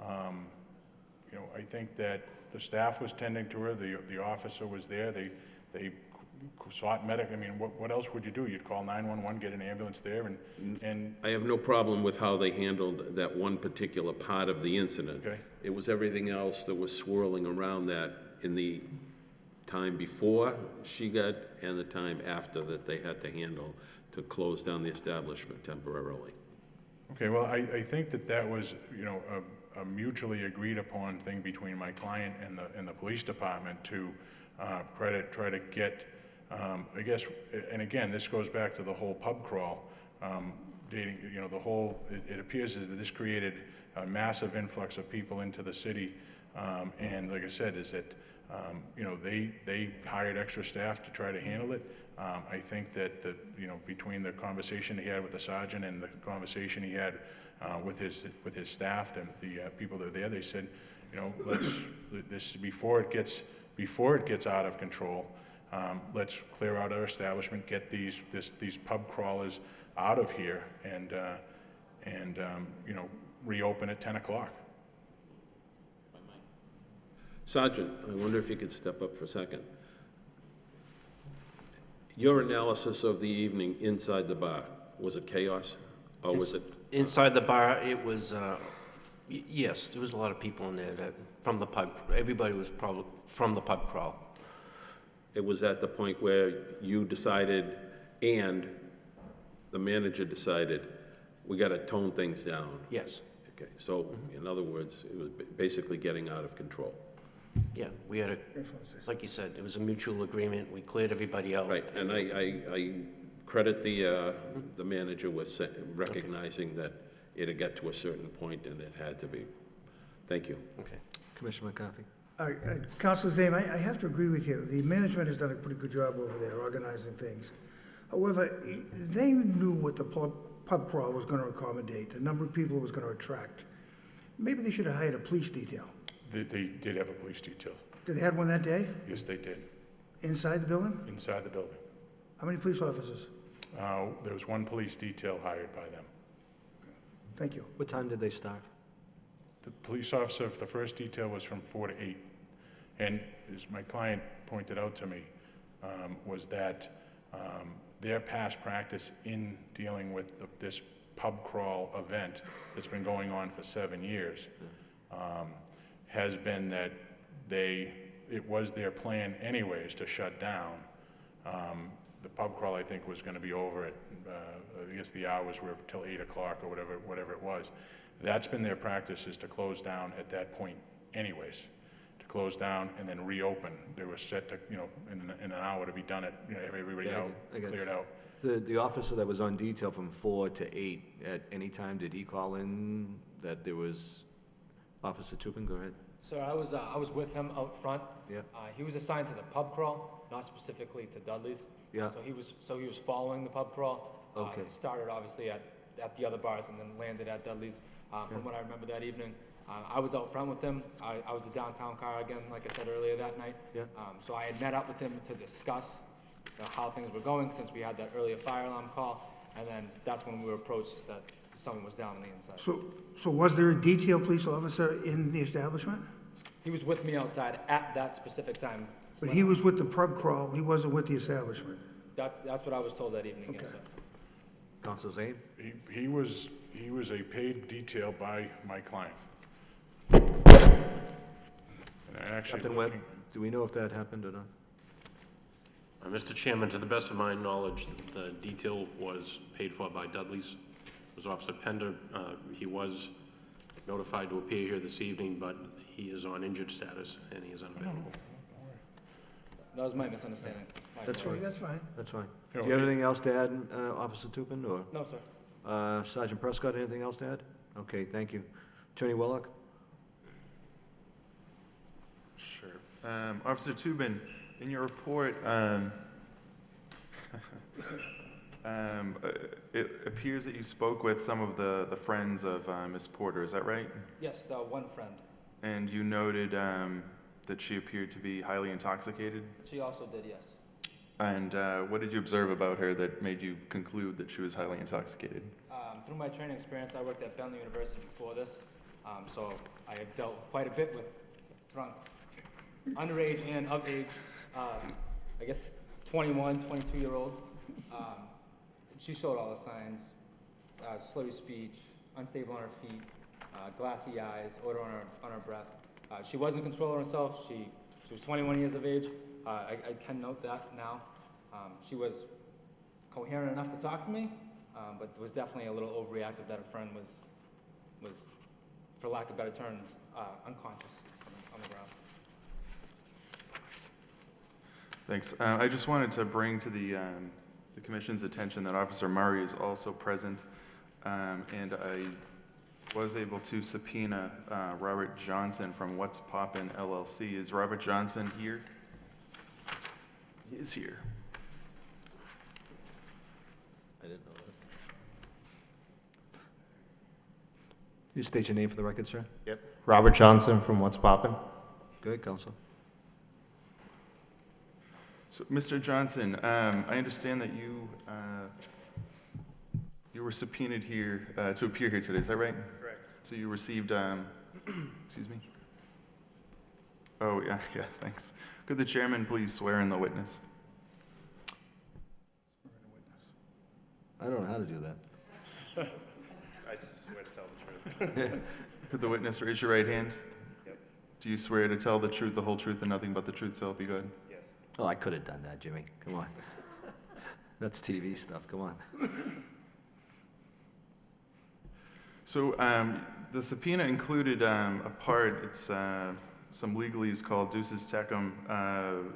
I think that the staff was tending to her, the officer was there, they sought medical. I mean, what else would you do? You'd call 911, get an ambulance there, and I have no problem with how they handled that one particular part of the incident. Okay. It was everything else that was swirling around that in the time before she got and the time after that they had to handle to close down the establishment temporarily. Okay, well, I think that was, a mutually agreed upon thing between my client and the police department to try to get, I guess, and again, this goes back to the whole pub crawl, dating, it appears that this created a massive influx of people into the city, and like I said, is that, they hired extra staff to try to handle it. I think that, between the conversation he had with the sergeant and the conversation he had with his staff and the people that are there, they said, before it gets out of control, let's clear out our establishment, get these pub crawlers out of here, and reopen at 10 o'clock. Sergeant, I wonder if you could step up for a second. Your analysis of the evening inside the bar, was it chaos, or was it? Inside the bar, it was, yes, there was a lot of people in there from the pub, everybody was probably from the pub crawl. It was at the point where you decided and the manager decided, we got to tone things down. Yes. Okay, so in other words, it was basically getting out of control. Yeah, we had like you said, it was a mutual agreement. We cleared everybody out. Right, and I credit the manager with recognizing that it had got to a certain point and it had to be. Thank you. Okay. Commissioner McCarthy. Councilor Zame, I have to agree with you. The management has done a pretty good job over there organizing things. However, they knew what the pub crawl was going to accommodate, the number of people it was going to attract. Maybe they should have hired a police detail. They did have a police detail. Did they have one that day? Yes, they did. Inside the building? Inside the building. How many police officers? There was one police detail hired by them. Thank you. What time did they start? The police officer for the first detail was from 4 to 8. And as my client pointed out to me, was that their past practice in dealing with this pub crawl event that's been going on for 7 years has been that it was their plan anyways to shut down the pub crawl, I think, was gonna be over at, I guess the hours were till 8 o'clock or whatever it was. That's been their practice, is to close down at that point anyways, to close down and then reopen. They were set to, in an hour to be done at, have everybody Yeah, out, I get it. cleared out. The officer that was on detail from 4 to 8, at any time, did he call in that there was, Officer Tupin, go ahead. Sir, I was with him out front. Yeah. He was assigned to the pub crawl, not specifically to Dudley's. Yeah. So he was following the pub crawl. Okay. Started obviously at the other bars and then landed at Dudley's. From what I remember that evening, I was out front with him. I was the downtown car again, like I said earlier that night. Yeah. So I had met up with him to discuss how things were going since we had that earlier fire alarm call. And then that's when we were approached that someone was down on the inside. So was there a detail police officer in the establishment? He was with me outside at that specific time. But he was with the pub crawl, he wasn't with the establishment? That's what I was told that evening, yes, Okay. sir. Counsel Zane? He was a paid detail by my client. And I actually Captain Webb, do we know if that happened or not? Mr. Chairman, to the best of my knowledge, the detail was paid for by Dudley's. It was Officer Pender. He was notified to appear here this evening, but he is on injured status and he is unavailable. That was my misunderstanding. That's fine. That's fine. That's fine. Do you have anything else to add, Officer Tupin, or? No, sir. Sergeant Prescott, anything else to add? Okay, thank you. Attorney Wellock? Sure. Officer Tubin, in your report, it appears that you spoke with some of the friends of Miss Porter, is that right? Yes, the one friend. And you noted that she appeared to be highly intoxicated? She also did, yes. And what did you observe about her that made you conclude that she was highly intoxicated? Through my training experience, I worked at Bentley University before this, so I have dealt quite a bit with drunk, underage and of age, I guess 21, 22-year-olds. She showed all the signs, slurry speech, unstable on her feet, glassy eyes, odor on her breath. She was in control of herself. She was 21 years of age. I can note that now. She was coherent enough to talk to me, but was definitely a little overreactive that her friend was, for lack of better terms, unconscious on the ground. Thanks. I just wanted to bring to the Commission's attention that Officer Murray is also present, and I was able to subpoena Robert Johnson from What's Poppin' LLC. Is Robert Johnson here? He is here. I didn't know that. You state your name for the record, sir? Yep. Robert Johnson from What's Poppin'. Go ahead, Counsel. So, Mr. Johnson, I understand that you were subpoenaed here to appear here today. Is that right? Correct. So you received, excuse me? Oh, yeah, thanks. Could the chairman please swear in the witness? I don't know how to do that. I swear to tell the truth. Could the witness raise your right hand? Yep. Do you swear to tell the truth, the whole truth, and nothing but the truth, so help you God? Yes. Oh, I could have done that, Jimmy. Come on. That's TV stuff. Come on. So the subpoena included a part, it's some legalese called Deuces Tecum.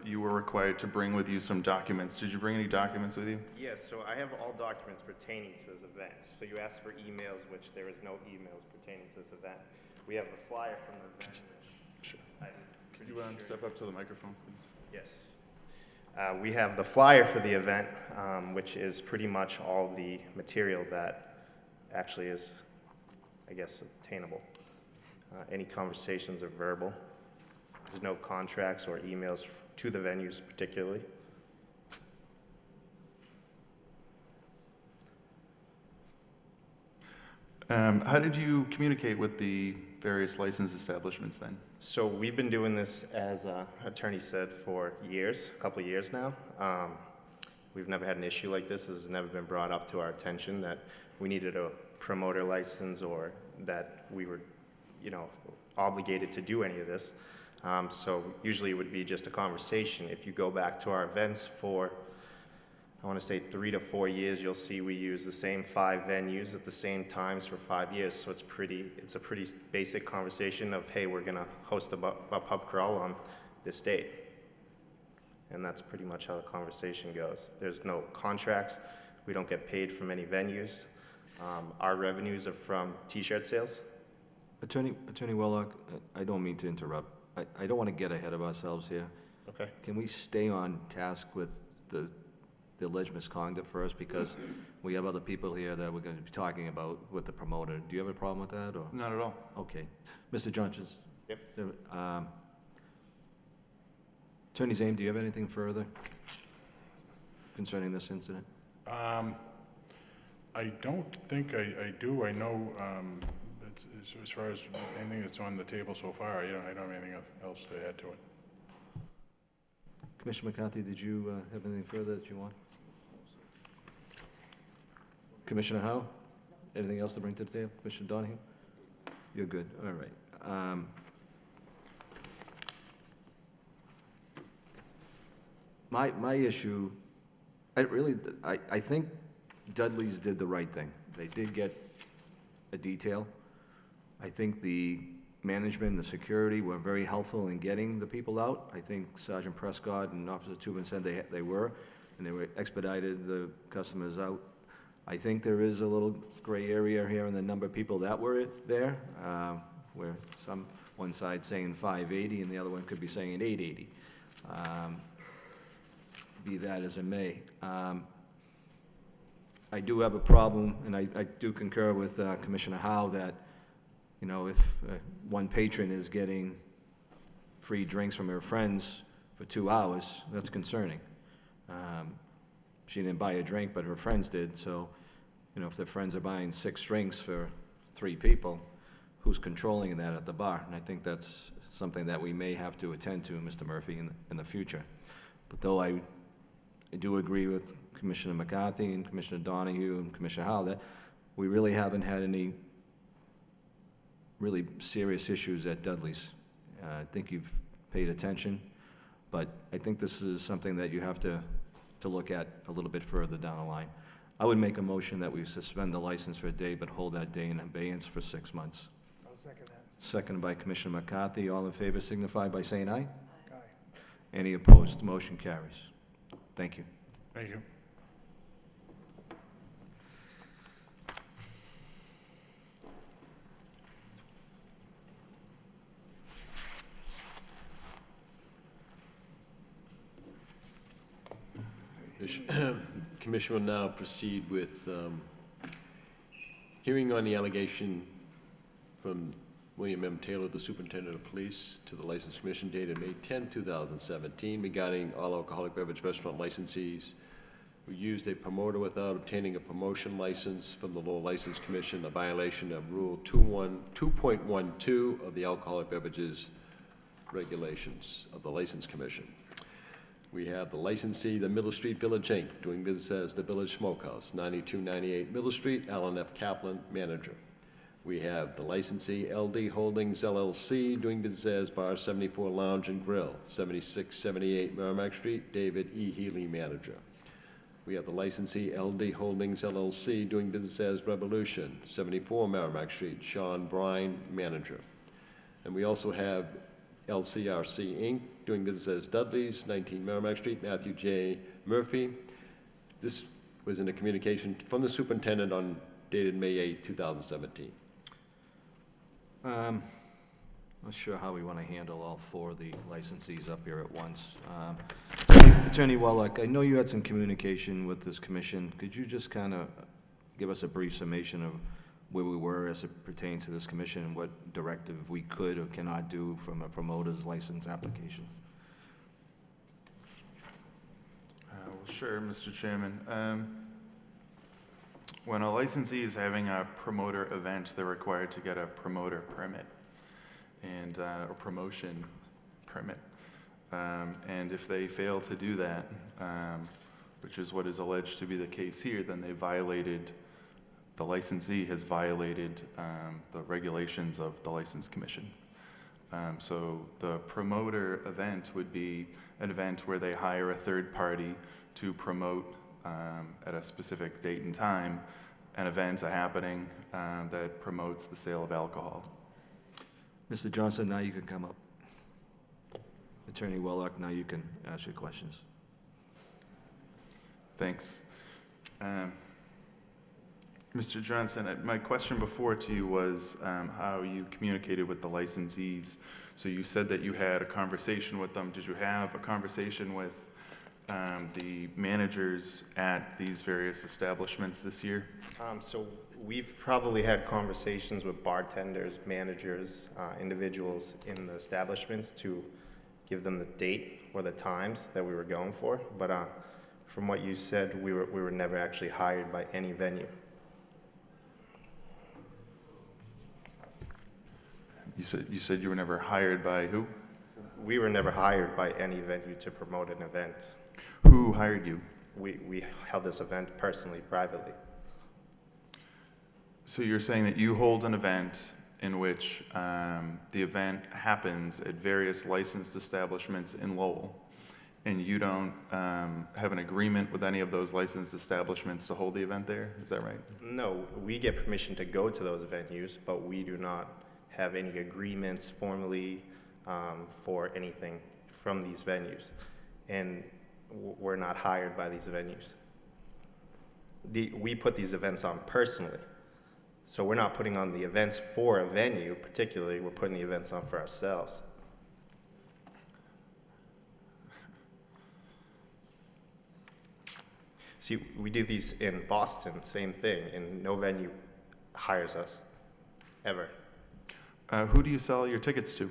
You were required to bring with you some documents. Did you bring any documents with you? Yes, so I have all documents pertaining to this event. So you asked for emails, which there is no emails pertaining to this event. We have the flyer from the event, which Sure. I'm Could you pretty sure- step up to the microphone, please? Yes. We have the flyer for the event, which is pretty much all the material that actually is, I guess, obtainable. Any conversations are verbal. There's no contracts or emails to the venues particularly. How did you communicate with the various licensed establishments then? So we've been doing this, as attorney said, for years, a couple of years now. We've never had an issue like this. This has never been brought up to our attention that we needed a promoter license or that we were, obligated to do any of this. So usually it would be just a conversation. If you go back to our events for I want to say 3 to 4 years, you'll see we use the same 5 venues at the same times for 5 years. So it's a pretty basic conversation of, hey, we're going to host a pub crawl on this date. And that's pretty much how the conversation goes. There's no contracts. We don't get paid from any venues. Our revenues are from T-shirt sales. Attorney Wellock, I don't mean to interrupt. I don't want to get ahead of ourselves here. Okay. Can we stay on task with the alleged misconduct first? Because we have other people here that we're going to be talking about with the promoter. Do you have a problem with that, or? Not at all. Okay. Mr. Johnson? Yep. Attorney Zane, do you have anything further concerning this incident? I don't think I do. I know, as far as anything that's on the table so far, I don't have anything else to add to it. Commissioner McCarthy, did you have anything further that you want? Commissioner Howe? Anything else to bring to the table? Commissioner Donahue? You're good. All right. My issue, I think Dudley's did the right thing. They did get a detail. I think the management and the security were very helpful in getting the people out. I think Sergeant Prescott and Officer Tubman said they were, and they were expedited the customers out. I think there is a little gray area here in the number of people that were there, where one side saying 580 and the other one could be saying 880. Be that as it may. I do have a problem, and I do concur with Commissioner Howe that, you know, if one patron is getting free drinks from her friends for 2 hours, that's concerning. She didn't buy a drink, but her friends did, so, you know, if their friends are buying 6 drinks for 3 people, who's controlling that at the bar? And I think that's something that we may have to attend to, Mr. Murphy, in the future. But though I do agree with Commissioner McCarthy and Commissioner Donahue and Commissioner Howe that we really haven't had any really serious issues at Dudley's. I think you've paid attention, but I think this is something that you have to look at a little bit further down the line. I would make a motion that we suspend the license for a day, but hold that day in abeyance for 6 months. I'll second that. Seconded by Commissioner McCarthy. All in favor signify by saying aye. Aye. Any opposed? Motion carries. Thank you. Thank you. Commission will now proceed with hearing on the allegation from William M. Taylor, the Superintendent of Police, to the License Commission dated May 10, 2017, regarding all alcoholic beverage restaurant licensees who used a promoter without obtaining a promotion license from the Lowell License Commission, a violation of Rule 2.12 of the Alcoholic Beverages Regulations of the License Commission. We have the licensee, the Middle Street Village Inc., doing business as the Village Smokehouse, 9298 Middle Street, Alan F. Kaplan, manager. We have the licensee, LD Holdings LLC, doing business as Bar 74 Lounge and Grill, 7678 Merrimack Street, David E. Healy, manager. We have the licensee, LD Holdings LLC, doing business as Revolution, 74 Merrimack Street, Sean Brine, manager. And we also have LCRC Inc., doing business as Dudley's, 19 Merrimack Street, Matthew J. Murphy. This was in a communication from the superintendent on dated May 8, 2017. Not sure how we want to handle all 4 of the licensees up here at once. Attorney Wellock, I know you had some communication with this commission. Could you just kind of give us a brief summation of where we were as it pertains to this commission and what directive we could or cannot do from a promoter's license application? Well, sure, Mr. Chairman. When a licensee is having a promoter event, they're required to get a promoter permit and a promotion permit. And if they fail to do that, which is what is alleged to be the case here, then the licensee has violated the regulations of the License Commission. So the promoter event would be an event where they hire a third party to promote at a specific date and time, an event, a happening that promotes the sale of alcohol. Mr. Johnson, now you can come up. Attorney Wellock, now you can ask your questions. Thanks. Mr. Johnson, my question before to you was how you communicated with the licensees. So you said that you had a conversation with them. Did you have a conversation with the managers at these various establishments this year? So we've probably had conversations with bartenders, managers, individuals in the establishments to give them the date or the times that we were going for. But from what you said, we were never actually hired by any venue. You said you were never hired by who? We were never hired by any venue to promote an event. Who hired you? We held this event personally, privately. So you're saying that you hold an event in which the event happens at various licensed establishments in Lowell, and you don't have an agreement with any of those licensed establishments to hold the event there? Is that right? No, we get permission to go to those venues, but we do not have any agreements formally for anything from these venues. And we're not hired by these venues. We put these events on personally. So we're not putting on the events for a venue particularly, we're putting the events on for ourselves. See, we do these in Boston, same thing, and no venue hires us, ever. Who do you sell your tickets to?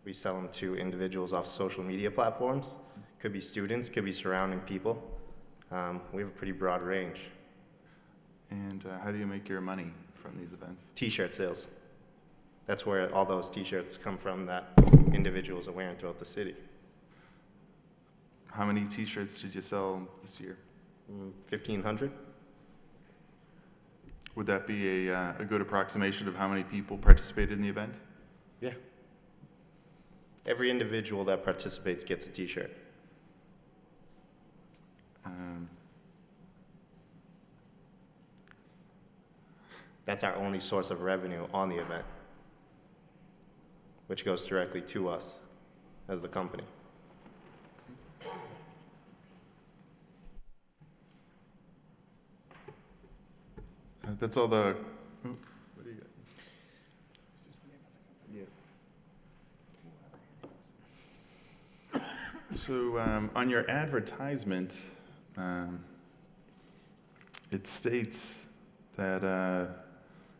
We sell them to individuals off social media platforms. Could be students, could be surrounding people. We have a pretty broad range. And how do you make your money from these events? T-shirt sales. That's where all those T-shirts come from that individuals are wearing throughout the city. How many T-shirts did you sell this year? 1,500. Would that be a good approximation of how many people participated in the event? Yeah. Every individual that participates gets a T-shirt. That's our only source of revenue on the event, which goes directly to us as the company. That's all the... Oh, what do you got? So on your advertisement, it states that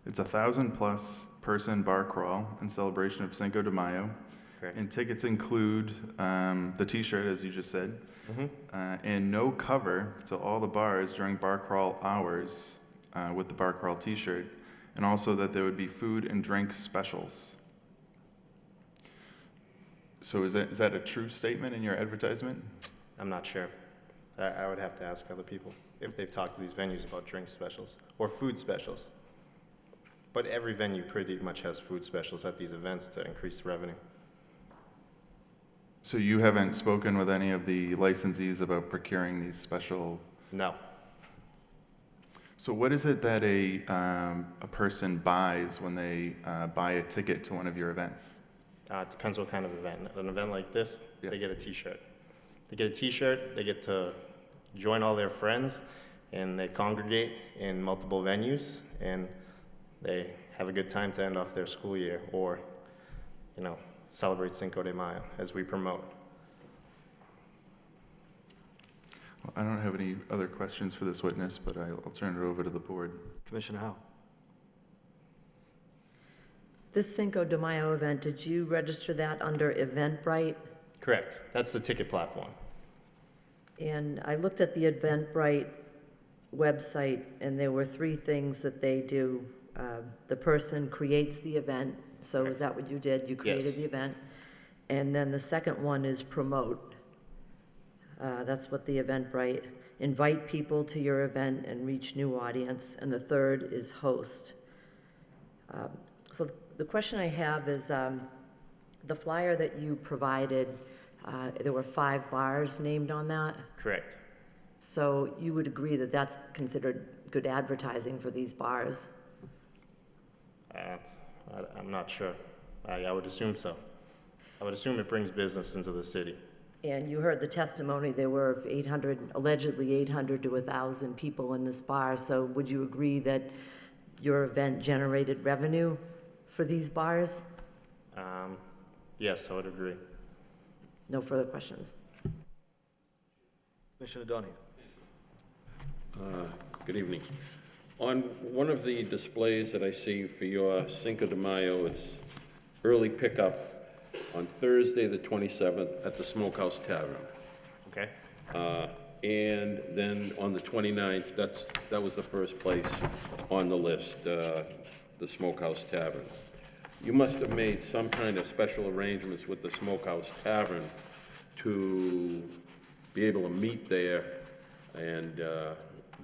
it's 1,000+ person bar crawl in celebration of Cinco de Mayo. Correct. And tickets include the T-shirt, as you just said, and no cover to all the bars during bar crawl hours with the bar crawl T-shirt, and also that there would be food and drink specials. So is that a true statement in your advertisement? I'm not sure. I would have to ask other people if they've talked to these venues about drink specials or food specials. But every venue pretty much has food specials at these events to increase revenue. So you haven't spoken with any of the licensees about procuring these special? No. So what is it that a person buys when they buy a ticket to one of your events? It depends what kind of event. An event like this, Yes. They get a T-shirt. They get a T-shirt, they get to join all their friends, and they congregate in multiple venues, and they have a good time to end off their school year, or, celebrate Cinco de Mayo as we promote. Well, I don't have any other questions for this witness, but I'll turn it over to the board. Commissioner Howe. This Cinco de Mayo event, did you register that under Eventbrite? Correct. That's the ticket platform. And I looked at the Eventbrite website, and there were 3 things that they do. The person creates the event, so is that what you did? You created Yes. the event? And then the second one is promote. That's what the Eventbrite, invite people to your event and reach new audience. And the third is host. So the question I have is, the flyer that you provided, there were 5 bars named on that. Correct. So you would agree that that's considered good advertising for these bars? I'm not sure. I would assume so. I would assume it brings business into the city. And you heard the testimony, there were 800, allegedly 800 to 1,000 people in this bar, so would you agree that your event generated revenue for these bars? Yes, I would agree. No further questions. Commissioner Donahue. Good evening. On one of the displays that I see for your Cinco de Mayo, it's early pickup on Thursday, the 27th, at the Smokehouse Tavern. Okay. And then on the 29th, that was the first place on the list, the Smokehouse Tavern. You must have made some kind of special arrangements with the Smokehouse Tavern to be able to meet there and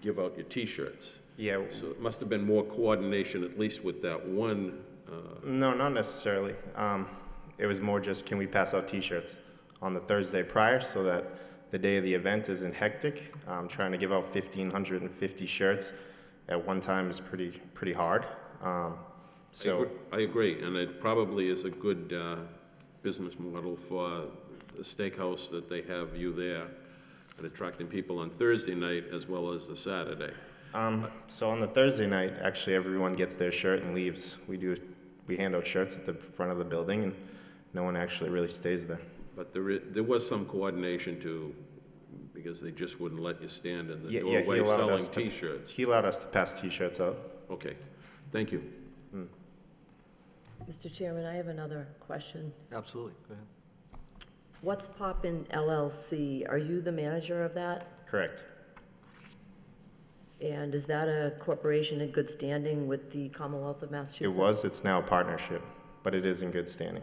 give out your T-shirts. Yeah. So it must have been more coordination, at least with that one. No, not necessarily. It was more just, can we pass out T-shirts on the Thursday prior so that the day of the event isn't hectic? Trying to give out 1,550 shirts at one time is pretty hard. So I agree, and it probably is a good business model for the steakhouse that they have you there and attracting people on Thursday night as well as the Saturday. So on the Thursday night, actually everyone gets their shirt and leaves. We hand out shirts at the front of the building, and no one actually really stays there. But there was some coordination too, because they just wouldn't let you stand in the Yeah, doorway selling T-shirts. He allowed us to pass T-shirts out. Okay, thank you. Mr. Chairman, I have another question. Absolutely, go ahead. What's Poppin' LLC? Are you the manager of that? Correct. And is that a corporation in good standing with the Commonwealth of Massachusetts? It was, it's now a partnership, but it is in good standing.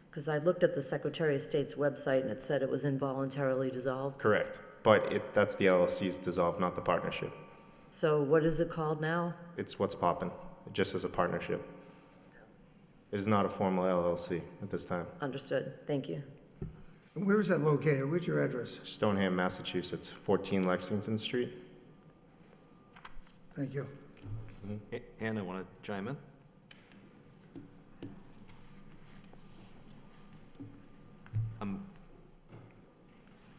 Because I looked at the Secretary of State's website and it said it was involuntarily dissolved. Correct. But that's the LLC's dissolved, not the partnership. So what is it called now? It's What's Poppin', just as a partnership. It is not a formal LLC at this time. Understood. Thank you. Where is that located? What's your address? Stoneham, Massachusetts, 14 Lexington Street. Thank you. Hannah, want to chime in?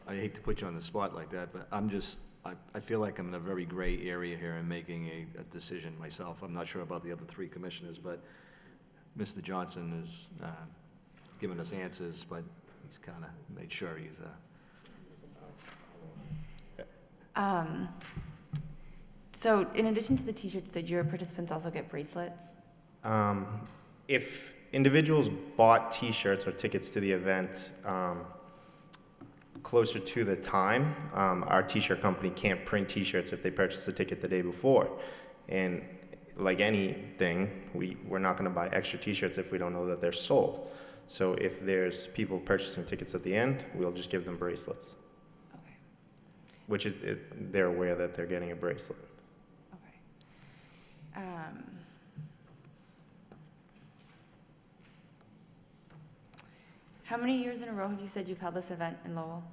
I hate to put you on the spot like that, but I feel like I'm in a very gray area here in making a decision myself. I'm not sure about the other three commissioners, but Mr. Johnson has given us answers, but he's kind of made sure he's... So in addition to the T-shirts, did your participants also get bracelets? If individuals bought T-shirts or tickets to the event closer to the time, our T-shirt company can't print T-shirts if they purchase the ticket the day before. And like anything, we're not going to buy extra T-shirts if we don't know that they're sold. So if there's people purchasing tickets at the end, we'll just give them bracelets. Okay. Which they're aware that they're getting a bracelet. Okay. How many years in a row have you said you've held this event in Lowell?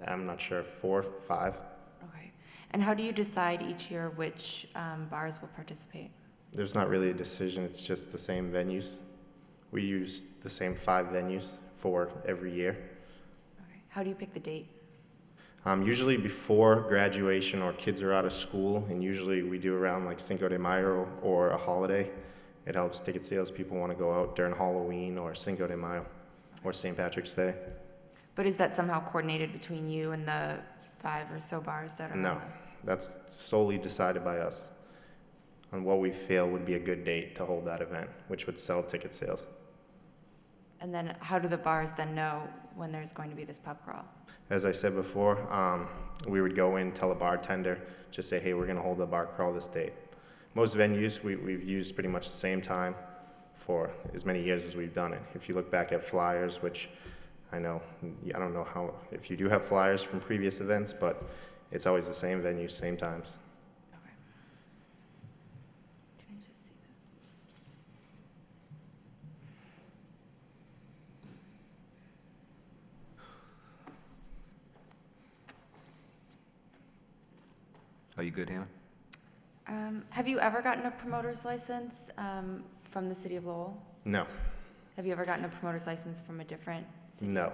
I'm not sure, 4, 5. Okay. And how do you decide each year which bars will participate? There's not really a decision, it's just the same venues. We use the same 5 venues for every year. Okay. How do you pick the date? Usually before graduation or kids are out of school, and usually we do around like Cinco de Mayo or a holiday. It helps ticket sales. People want to go out during Halloween or Cinco de Mayo or St. Patrick's Day. But is that somehow coordinated between you and the 5 or so bars that are? No, that's solely decided by us on what we feel would be a good date to hold that event, which would sell ticket sales. And then how do the bars then know when there's going to be this pub crawl? As I said before, we would go in, tell a bartender, just say, hey, we're going to hold a bar crawl this date. Most venues, we've used pretty much the same time for as many years as we've done it. If you look back at flyers, which I don't know how, if you do have flyers from previous events, but it's always the same venues, same times. Okay. Can I just see this? Are you good, Hannah? Have you ever gotten a promoter's license from the city of Lowell? No, Have you ever gotten a promoter's license from a different city? no.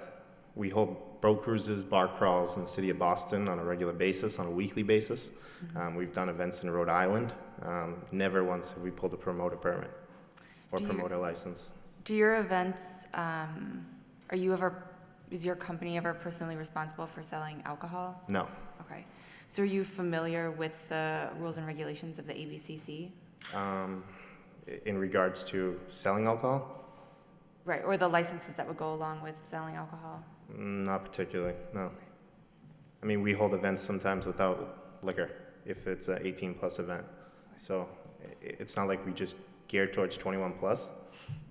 We hold boat cruises, bar crawls in the city of Boston on a regular basis, on a weekly basis. We've done events in Rhode Island. Never once have we pulled a promoter permit or promoter license. Do your events, is your company ever personally responsible for selling alcohol? No. Okay. So are you familiar with the rules and regulations of the ABCC? In regards to selling alcohol? Right, or the licenses that would go along with selling alcohol? Not particularly, no. I mean, we hold events sometimes without liquor, if it's an 18-plus event. So it's not like we just gear towards 21-plus.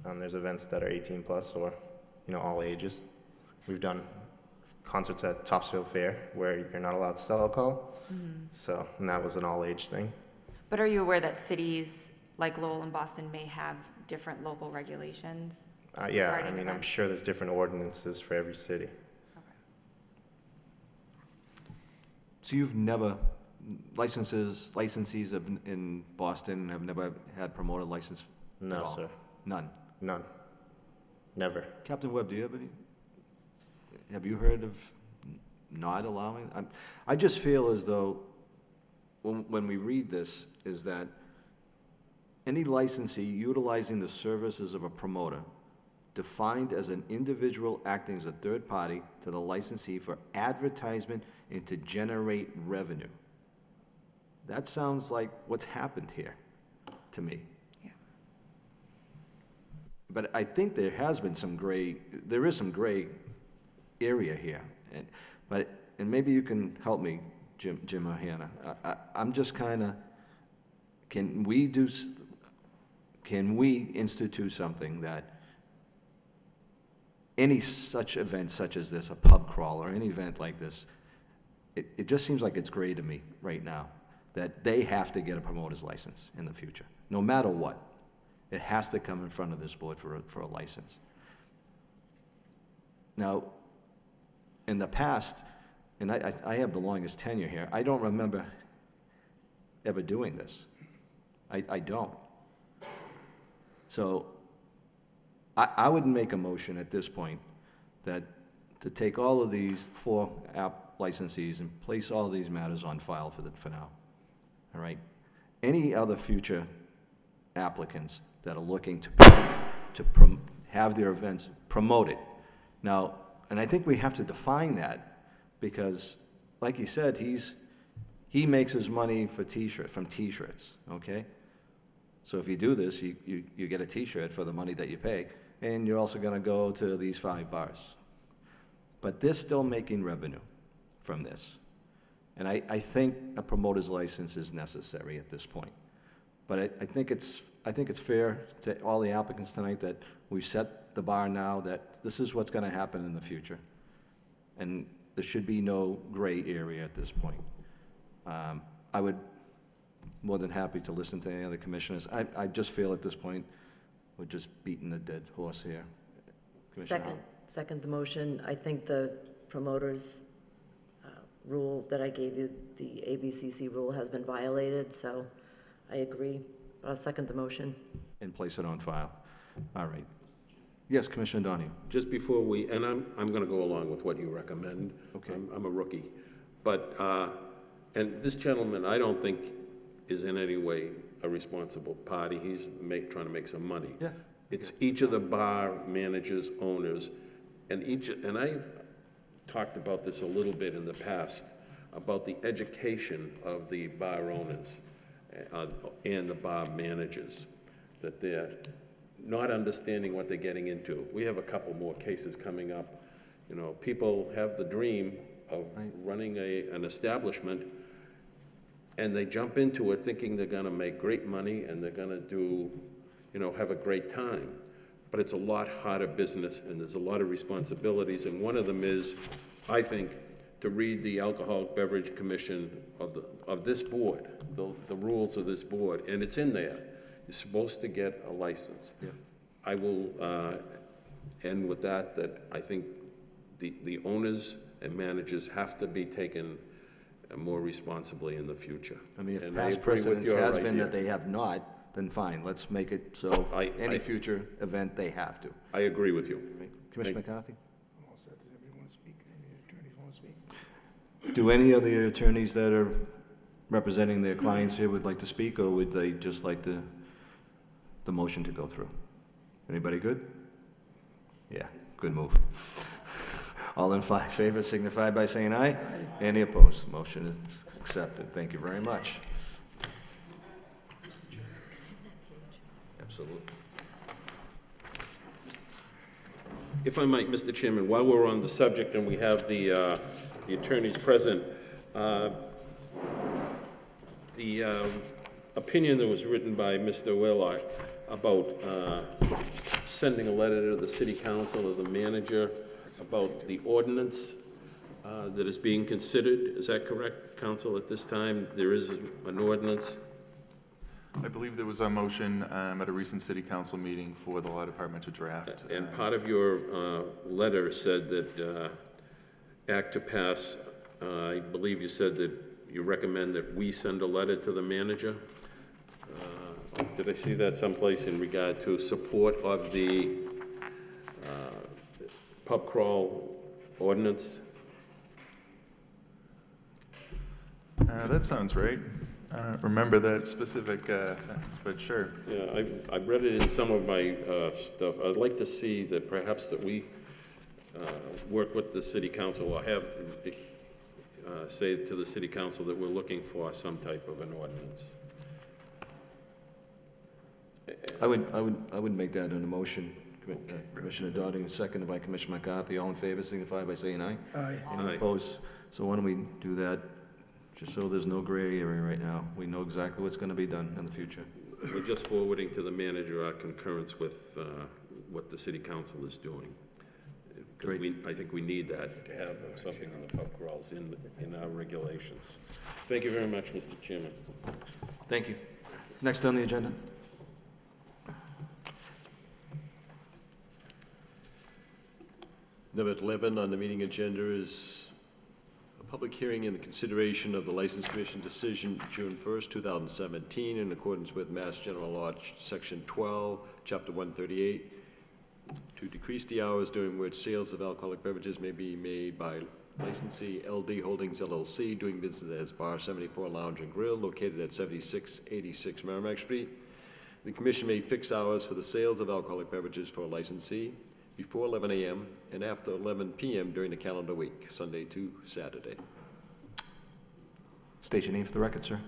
There's events that are 18-plus or, all ages. We've done concerts at Topsfield Fair where you're not allowed to sell alcohol. So, and that was an all-age thing. But are you aware that cities like Lowell and Boston may have different local regulations? Yeah, regarding I mean, I'm events? sure there's different ordinances for every city. So you've never, licensees in Boston have never had promoter license at No, all? sir. None? None. Never. Captain Webb, do you have any? Have you heard of not allowing? I just feel as though, when we read this, is that any licensee utilizing the services of a promoter defined as an individual acting as a third party to the licensee for advertisement and to generate revenue. That sounds like what's happened here to me. Yeah. But I think there is some gray area here. And maybe you can help me, Jim or Hannah. I'm just kind of, can we institute something that any such event such as this, a pub crawl or any event like this, it just seems like it's gray to me right now, that they have to get a promoter's license in the future, no matter what. It has to come in front of this board for a license. Now, in the past, and I have the longest tenure here, I don't remember ever doing this. I don't. So I would make a motion at this point that to take all of these 4 app licensees and place all these matters on file for now. All right? Any other future applicants that are looking to have their events promoted. Now, and I think we have to define that because, like he said, he makes his money from T-shirts, okay? So if you do this, you get a T-shirt for the money that you pay, and you're also going to go to these 5 bars. But they're still making revenue from this. And I think a promoter's license is necessary at this point. But I think it's fair to all the applicants tonight that we set the bar now that this is what's going to happen in the future. And there should be no gray area at this point. I would more than happy to listen to any other commissioners. I just feel at this point we're just beating a dead horse here. Commissioner Howell. Second the motion. I think the promoter's rule that I gave you, the ABCC rule, has been violated, so I agree. I'll second the motion. And place it on file. All right. Yes, Commissioner Donahue. Just before and I'm going to go along with what you recommend. Okay. I'm a rookie. But, and this gentleman, I don't think is in any way a responsible party. He's trying to make some money. Yeah. It's each of the bar managers, owners, and I've talked about this a little bit in the past, about the education of the bar owners and the bar managers, that they're not understanding what they're getting into. We have a couple more cases coming up. People have the dream of running an establishment, and they jump into it thinking they're going to make great money and they're going to do, have a great time. But it's a lot harder business, and there's a lot of responsibilities, and one of them is, I think, to read the Alcoholic Beverage Commission of this board, the rules of this board, and it's in there. You're supposed to get a license. Yeah. I will end with that I think the owners and managers have to be taken more responsibly in the future. I mean, if And I past agree with precedence your has been idea. that they have not, then fine, let's make it so any future event, they have to. I agree with you. Commissioner McCarthy? I'm all set. Does anybody want to speak? Any attorneys want to speak? Do any of the attorneys that are representing their clients here would like to speak, or would they just like the motion to go through? Anybody good? Yeah, good move. All in favor signify by saying aye. Any opposed? Motion is accepted. Thank you very much. Absolutely. If I might, Mr. Chairman, while we're on the subject and we have the attorneys present, the opinion that was written by Mr. Willard about sending a letter to the city council or the manager about the ordinance that is being considered, is that correct, council? At this time, there is an ordinance? I believe there was a motion at a recent city council meeting for the law department to draft. And part of your letter said that act to pass, I believe you said that you recommend that we send a letter to the manager. Did I see that someplace in regard to support of the pub crawl ordinance? That sounds right. I don't remember that specific sentence, but sure. Yeah, I read it in some of my stuff. I'd like to see that perhaps that we work with the city council or have say to the city council that we're looking for some type of an ordinance. I would make that an motion. Commissioner Dodd, seconded by Commissioner McCarthy. All in favor signify by saying aye. Aye. Any opposed? So why don't we do that, just so there's no gray area right now? We know exactly what's going to be done in the future. We're just forwarding to the manager our concurrence with what the city council is doing. Because I think we need that to have something on the pub crawls in our regulations. Thank you very much, Mr. Chairman. Thank you. Next on the agenda. Number 11 on the meeting agenda is a public hearing in the consideration of the License Commission decision June 1st, 2017, in accordance with Mass General Law, Section 12, Chapter 138, to decrease the hours during which sales of alcoholic beverages may be made by licensee LD Holdings LLC, doing business as Bar 74 Lounge and Grill, located at 7686 Merrimack Street. The commission may fix hours for the sales of alcoholic beverages for a licensee before 11 a.m. and after 11 p.m. during the calendar week, Sunday to Saturday. State your name for the record, sir.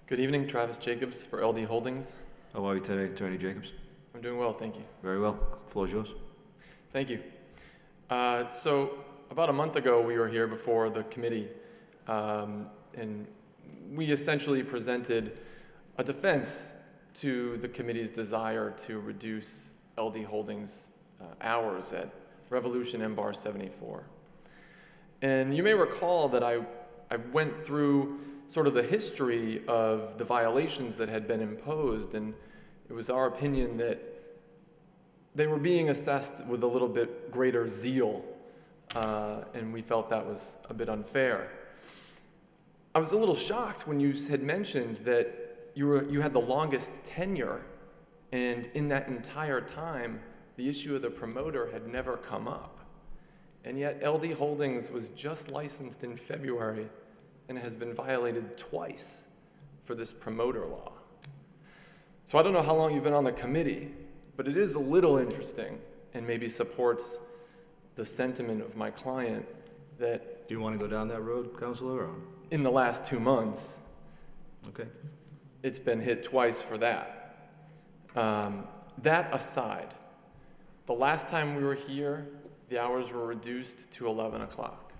Good evening, Travis Jacobs for LD Holdings. How are you today, Attorney Jacobs? I'm doing well, thank you. Very well. The floor is yours. Thank you. So about a month ago, we were here before the committee, and we essentially presented a defense to the committee's desire to reduce LD Holdings hours at Revolution and Bar 74. And you may recall that I went through sort of the history of the violations that had been imposed, and it was our opinion that they were being assessed with a little bit greater zeal, and we felt that was a bit unfair. I was a little shocked when you had mentioned that you had the longest tenure, and in that entire time, the issue of the promoter had never come up. And yet LD Holdings was just licensed in February and has been violated twice for this promoter law. So I don't know how long you've been on the committee, but it is a little interesting and maybe supports the sentiment of my client that... Do you want to go down that road, Counselor? Or? In the last 2 months, okay, it's been hit twice for that. That aside, the last time we were here, the hours were reduced to 11 o'clock.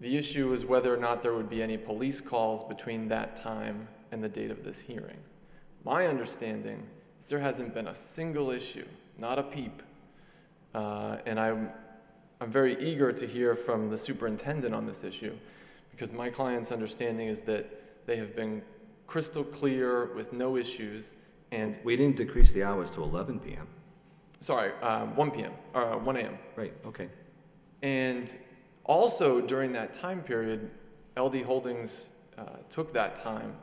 The issue is whether or not there would be any police calls between that time and the date of this hearing. My understanding is there hasn't been a single issue, not a peep. And I'm very eager to hear from the superintendent on this issue, because my client's understanding is that they have been crystal clear with no issues. And we didn't decrease the hours to 11 p.m. Sorry, 1 p.m. or 1 a.m. Right, okay. And Also, during that time period, LD Holdings took that time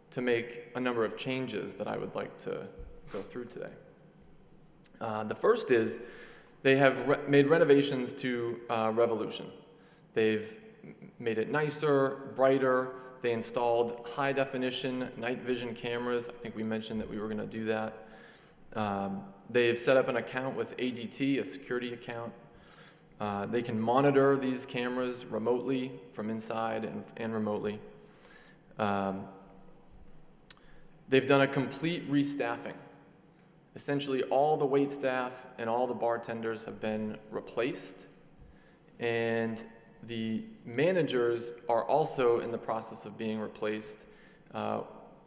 to make a number of changes that I would like to go through today. The first is they have made renovations to Revolution. They've made it nicer, brighter. They installed high definition night vision cameras. I think we mentioned that we were going to do that. They've set up an account with ADT, a security account. They can monitor these cameras remotely from inside and remotely. They've done a complete restaffing. Essentially, all the wait staff and all the bartenders have been replaced, and the managers are also in the process of being replaced.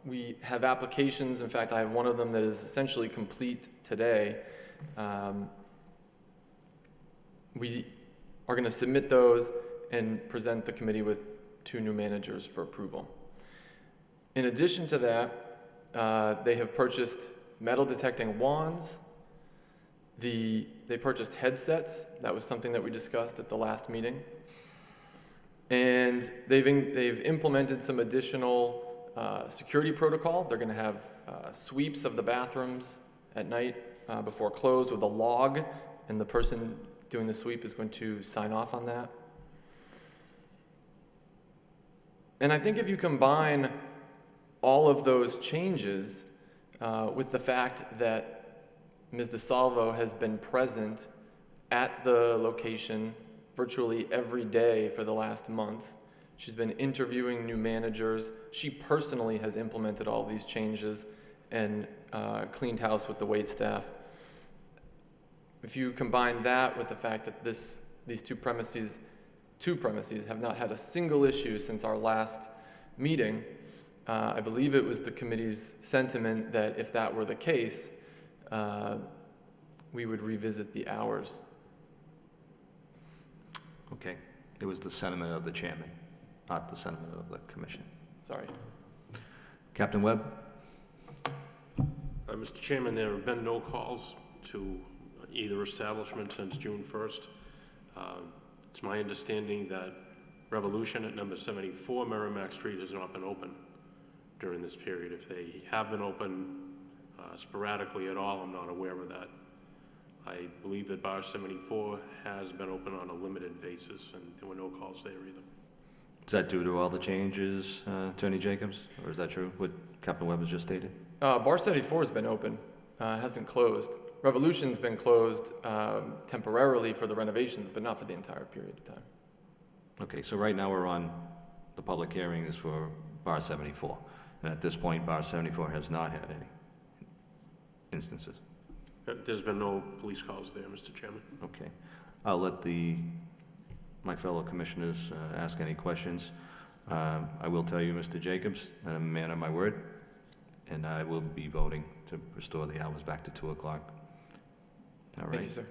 We have applications. In fact, I have one of them that is essentially complete today. We are going to submit those and present the committee with 2 new managers for approval. In addition to that, they have purchased metal detecting wands. They purchased headsets. That was something that we discussed at the last meeting. And they've implemented some additional security protocol. They're going to have sweeps of the bathrooms at night before close with a log, and the person doing the sweep is going to sign off on that. And I think if you combine all of those changes with the fact that Ms. DeSalvo has been present at the location virtually every day for the last month. She's been interviewing new managers. She personally has implemented all these changes and cleaned house with the wait staff. If you combine that with the fact that these two premises have not had a single issue since our last meeting, I believe it was the committee's sentiment that if that were the case, we would revisit the hours. Okay. It was the sentiment of the chairman, not the sentiment of the commission. Sorry. Captain Webb? Mr. Chairman, there have been no calls to either establishment since June 1st. It's my understanding that Revolution at number 74 Merrimack Street has not been open during this period. If they have been open sporadically at all, I'm not aware of that. I believe that Bar 74 has been open on a limited basis, and there were no calls there either. Is that due to all the changes, Attorney Jacobs? Or is that true, what Captain Webb has just stated? Bar 74 has been open, hasn't closed. Revolution's been closed temporarily for the renovations, but not for the entire period of time. Okay, so right now we're on, the public hearing is for Bar 74. And at this point, Bar 74 has not had any instances. There's been no police calls there, Mr. Chairman. Okay. I'll let my fellow commissioners ask any questions. I will tell you, Mr. Jacobs, that I'm a man of my word, and I will be voting to restore the hours back to 2 o'clock. All right. Thank you, sir.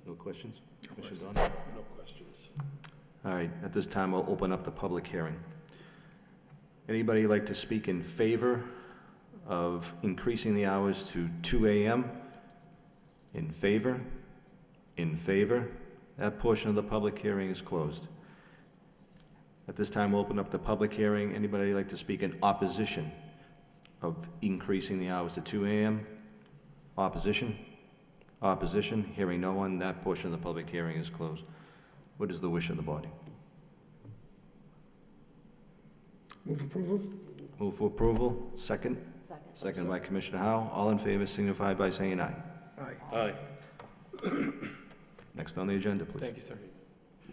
No questions? Commissioner Donohue? No questions. All right, at this time, I'll open up the public hearing. Anybody like to speak in favor of increasing the hours to 2 a.m.? In favor? In favor? That portion of the public hearing is closed. At this time, we'll open up the public hearing. Anybody like to speak in opposition of increasing the hours to 2 a.m.? Opposition? Opposition? Hearing no one, that portion of the public hearing is closed. What is the wish of the body? Move approval? Move for approval. Second? Second. Second by Commissioner Howell. All in favor signify by saying aye. Aye. Aye. Next on the agenda, please. Thank you, sir.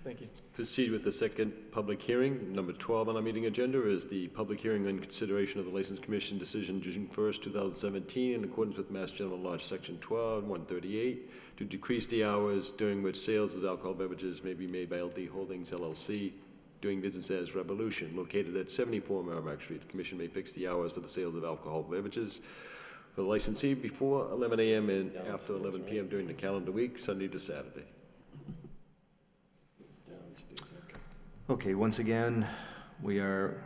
Thank you. Proceed with the second public hearing. Number 12 on our meeting agenda is the public hearing on consideration of the License Commission decision June 1st, 2017, in accordance with Mass General Law, Section 12, 138, to decrease the hours during which sales of alcohol beverages may be made by LD Holdings, LLC, doing business as Revolution, located at 74 Merrimack Street. The commission may fix the hours for the sales of alcohol beverages for the licensee before 11 a.m. and after 11 p.m. during the calendar week, Sunday to Saturday. Okay, once again, we are,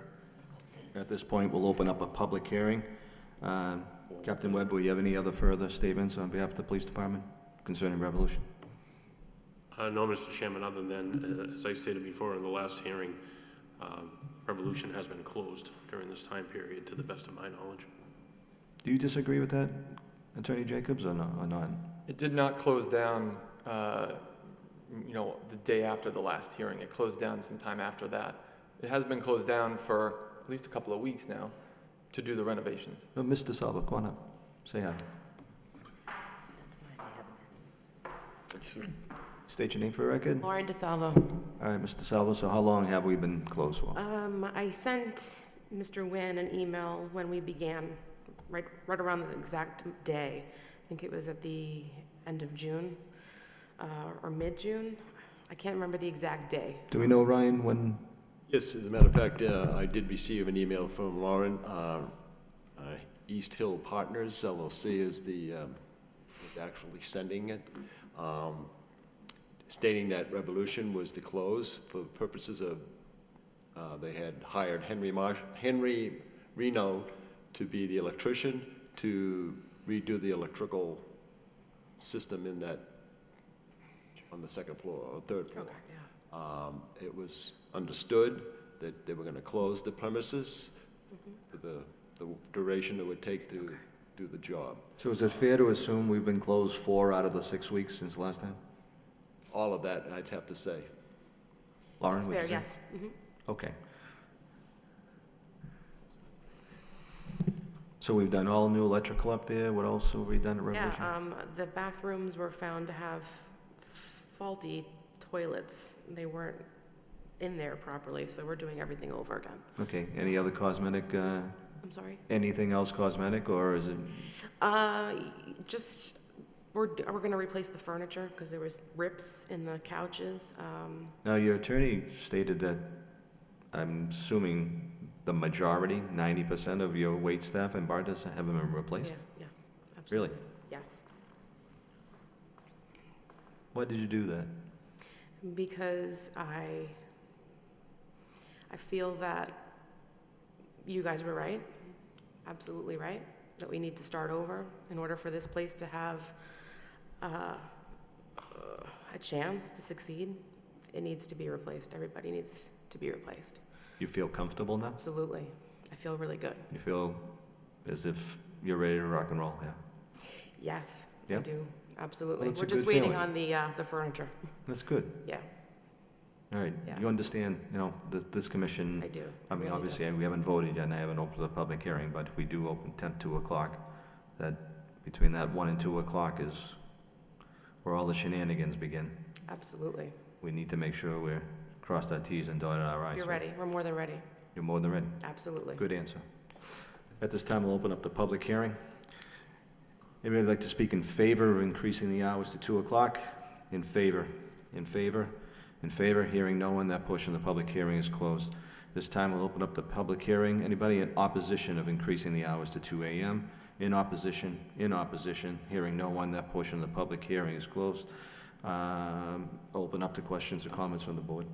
at this point, we'll open up a public hearing. Captain Webb, will you have any other further statements on behalf of the police department concerning Revolution? No, Mr. Chairman, other than, as I stated before in the last hearing, Revolution has been closed during this time period, to the best of my knowledge. Do you disagree with that, Attorney Jacobs, or not? It did not close down, the day after the last hearing. It closed down sometime after that. It has been closed down for at least a couple of weeks now to do the renovations. Mr. Salvo, come on up. Say hi. State your name for the record. Lauren DeSalvo. All right, Mr. Salvo, so how long have we been closed for? I sent Mr. Nguyen an email when we began, right around the exact day. I think it was at the end of June or mid-June. I can't remember the exact day. Do we know, Ryan, when? Yes, as a matter of fact, I did receive an email from Lauren. East Hill Partners, LLC, is is actually sending it, stating that Revolution was to close for purposes of, they had hired Henry Reno to be the electrician to redo the electrical system in that, on the second floor or third floor. Okay, yeah. It was understood that they were going to close the premises for the duration it would take to do the job. So is it fair to assume we've been closed 4 out of the 6 weeks since the last time? All of that, I'd have to say. Lauren, That's would you fair, say? yes. Okay. So we've done all new electrical up there. What else have we done at Revolution? Yeah, the bathrooms were found to have faulty toilets. They weren't in there properly, so we're doing everything over again. Okay, any other cosmetic, I'm sorry? anything else cosmetic, or is it? Just, we're gonna replace the furniture, because there was rips in the couches. Now, your attorney stated that, I'm assuming the majority, 90% of your wait staff and bar staff haven't been replaced? Yeah, absolutely. Really? Yes. Why did you do that? Because I feel that you guys were right, absolutely right, that we need to start over in order for this place to have a chance to succeed. It needs to be replaced. Everybody needs to be replaced. You feel comfortable now? Absolutely. I feel really good. You feel as if you're ready to rock and roll, yeah? Yes, Yeah? I do. Absolutely. Well, that's We're a just good waiting feeling. on the furniture. That's good. Yeah, All right, Yeah. you understand, this commission. I do. I mean, really do. obviously, we haven't voted yet, and I haven't opened the public hearing, but if we do open 2 o'clock, that, between that 1 and 2 o'clock is where all the shenanigans begin. Absolutely. We need to make sure we're crossed our Ts and dotted our Is. You're ready. We're more than ready. You're more than ready. Absolutely. Good answer. At this time, we'll open up the public hearing. Anybody would like to speak in favor of increasing the hours to 2 o'clock? In favor? In favor? In favor? Hearing no one, that portion of the public hearing is closed. This time, we'll open up the public hearing. Anybody in opposition of increasing the hours to 2 a.m.? In opposition? In opposition? Hearing no one, that portion of the public hearing is closed. Open up to questions or comments from the board.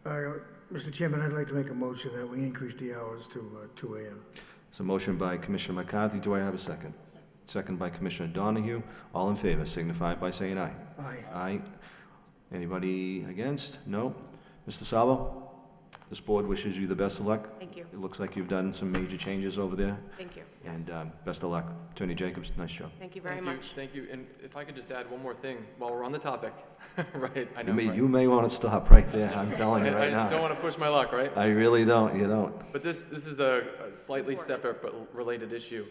Mr. Chairman, I'd like to make a motion that we increase the hours to 2 a.m. So motion by Commissioner McCarthy. Do I have a second? Second by Commissioner Donahue. All in favor signify by saying aye. Aye. Aye. Anybody against? No? Mr. Salvo, this board wishes you the best of luck. Thank you. It looks like you've done some major changes over there. Thank you. Yes. And best of luck. Attorney Jacobs, nice job. Thank you very much. Thank you. And if I could just add one more thing while we're on the topic, right? I know. You may want to stop right there. I'm telling you right now. I don't want to push my luck, right? I really don't. You don't. But this is a slightly separate but related issue.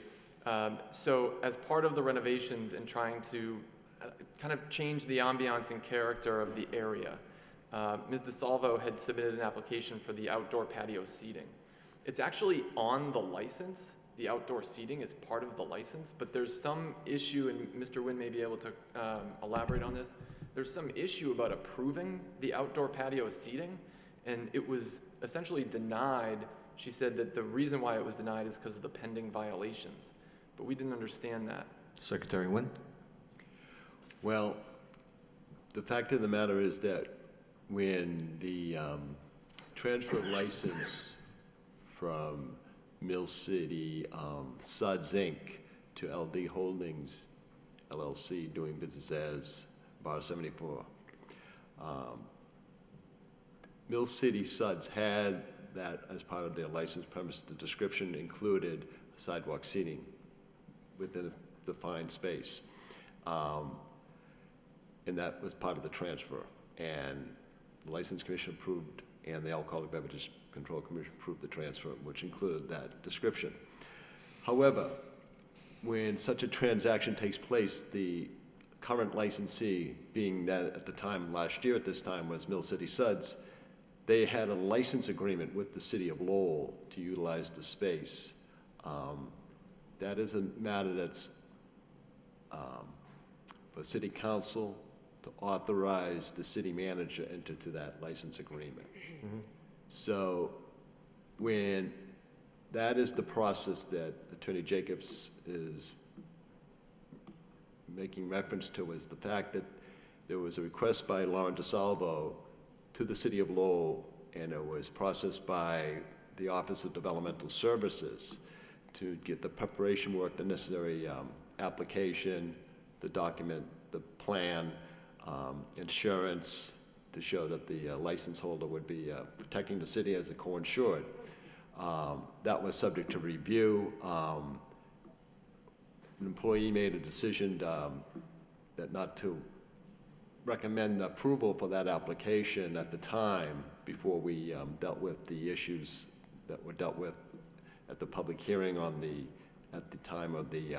So as part of the renovations and trying to kind of change the ambiance and character of the area, Ms. DeSalvo had submitted an application for the outdoor patio seating. It's actually on the license. The outdoor seating is part of the license, but there's some issue, and Mr. Nguyen may be able to elaborate on this. There's some issue about approving the outdoor patio seating, and it was essentially denied. She said that the reason why it was denied is because of the pending violations, but we didn't understand that. Secretary Nguyen? Well, the fact of the matter is that when the transfer of license from Mill City Suds Inc. to LD Holdings LLC, doing business as Bar 74, Mill City Suds had that as part of their license premise. The description included sidewalk seating within a defined space. And that was part of the transfer. And the License Commission approved, and the Alcoholic Beverages Control Commission approved the transfer, which included that description. However, when such a transaction takes place, the current licensee, being that at the time, last year at this time, was Mill City Suds, they had a license agreement with the city of Lowell to utilize the space. That is a matter that's for city council to authorize the city manager into that license agreement. So when that is the process that Attorney Jacobs is making reference to, is the fact that there was a request by Lauren DeSalvo to the city of Lowell, and it was processed by the Office of Developmental Services to get the preparation work, the necessary application, the document, the plan, insurance, to show that the license holder would be protecting the city as a co-insured. That was subject to review. An employee made a decision that not to recommend approval for that application at the time, before we dealt with the issues that were dealt with at the public hearing at the time of the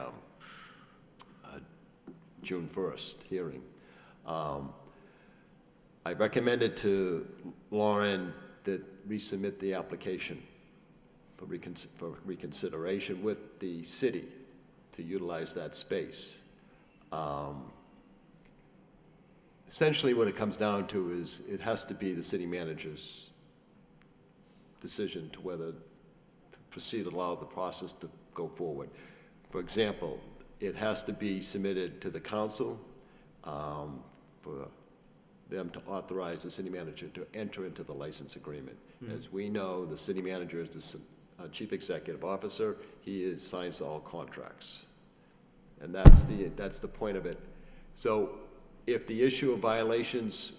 June 1st hearing. I recommended to Lauren that resubmit the application for reconsideration with the city to utilize that space. Essentially what it comes down to is it has to be the city manager's decision to whether to proceed, allow the process to go forward. For example, it has to be submitted to the council for them to authorize the city manager to enter into the license agreement. As we know, the city manager is the chief executive officer. He signs all contracts. And that's the point of it. So if the issue of violations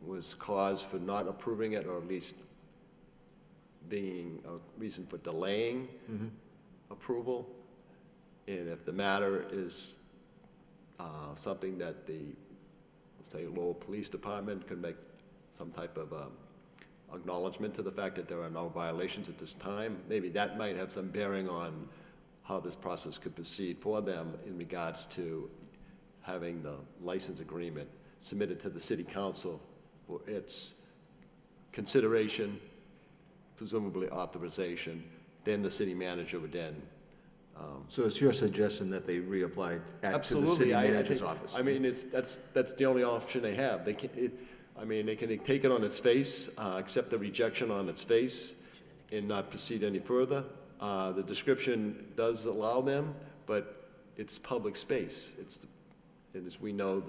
was cause for not approving it, or at least being a reason for delaying approval, and if the matter is something that the, let's say, Lowell Police Department could make some type of acknowledgement to the fact that there are no violations at this time, maybe that might have some bearing on how this process could proceed for them in regards to having the license agreement submitted to the city council for its consideration, presumably authorization. Then the city manager would then So it's your suggestion that they reapply to the city manager's office? I mean, that's the only option they have. They can, they can take it on its face, accept the rejection on its face, and not proceed any further. The description does allow them, but it's public space. And as we know,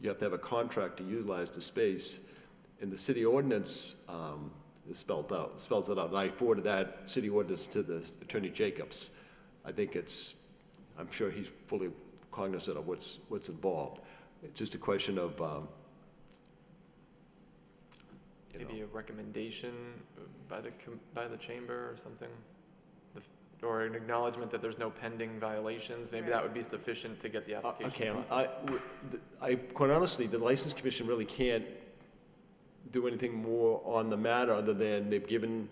you have to have a contract to utilize the space, and the city ordinance spells it out. And I forwarded that city ordinance to the Attorney Jacobs. I think I'm sure he's fully cognizant of what's involved. It's just a question of, maybe a recommendation by the chamber or something, or an acknowledgement that there's no pending violations. Maybe that would be sufficient to get the application. I quite honestly, the License Commission really can't do anything more on the matter other than they've given.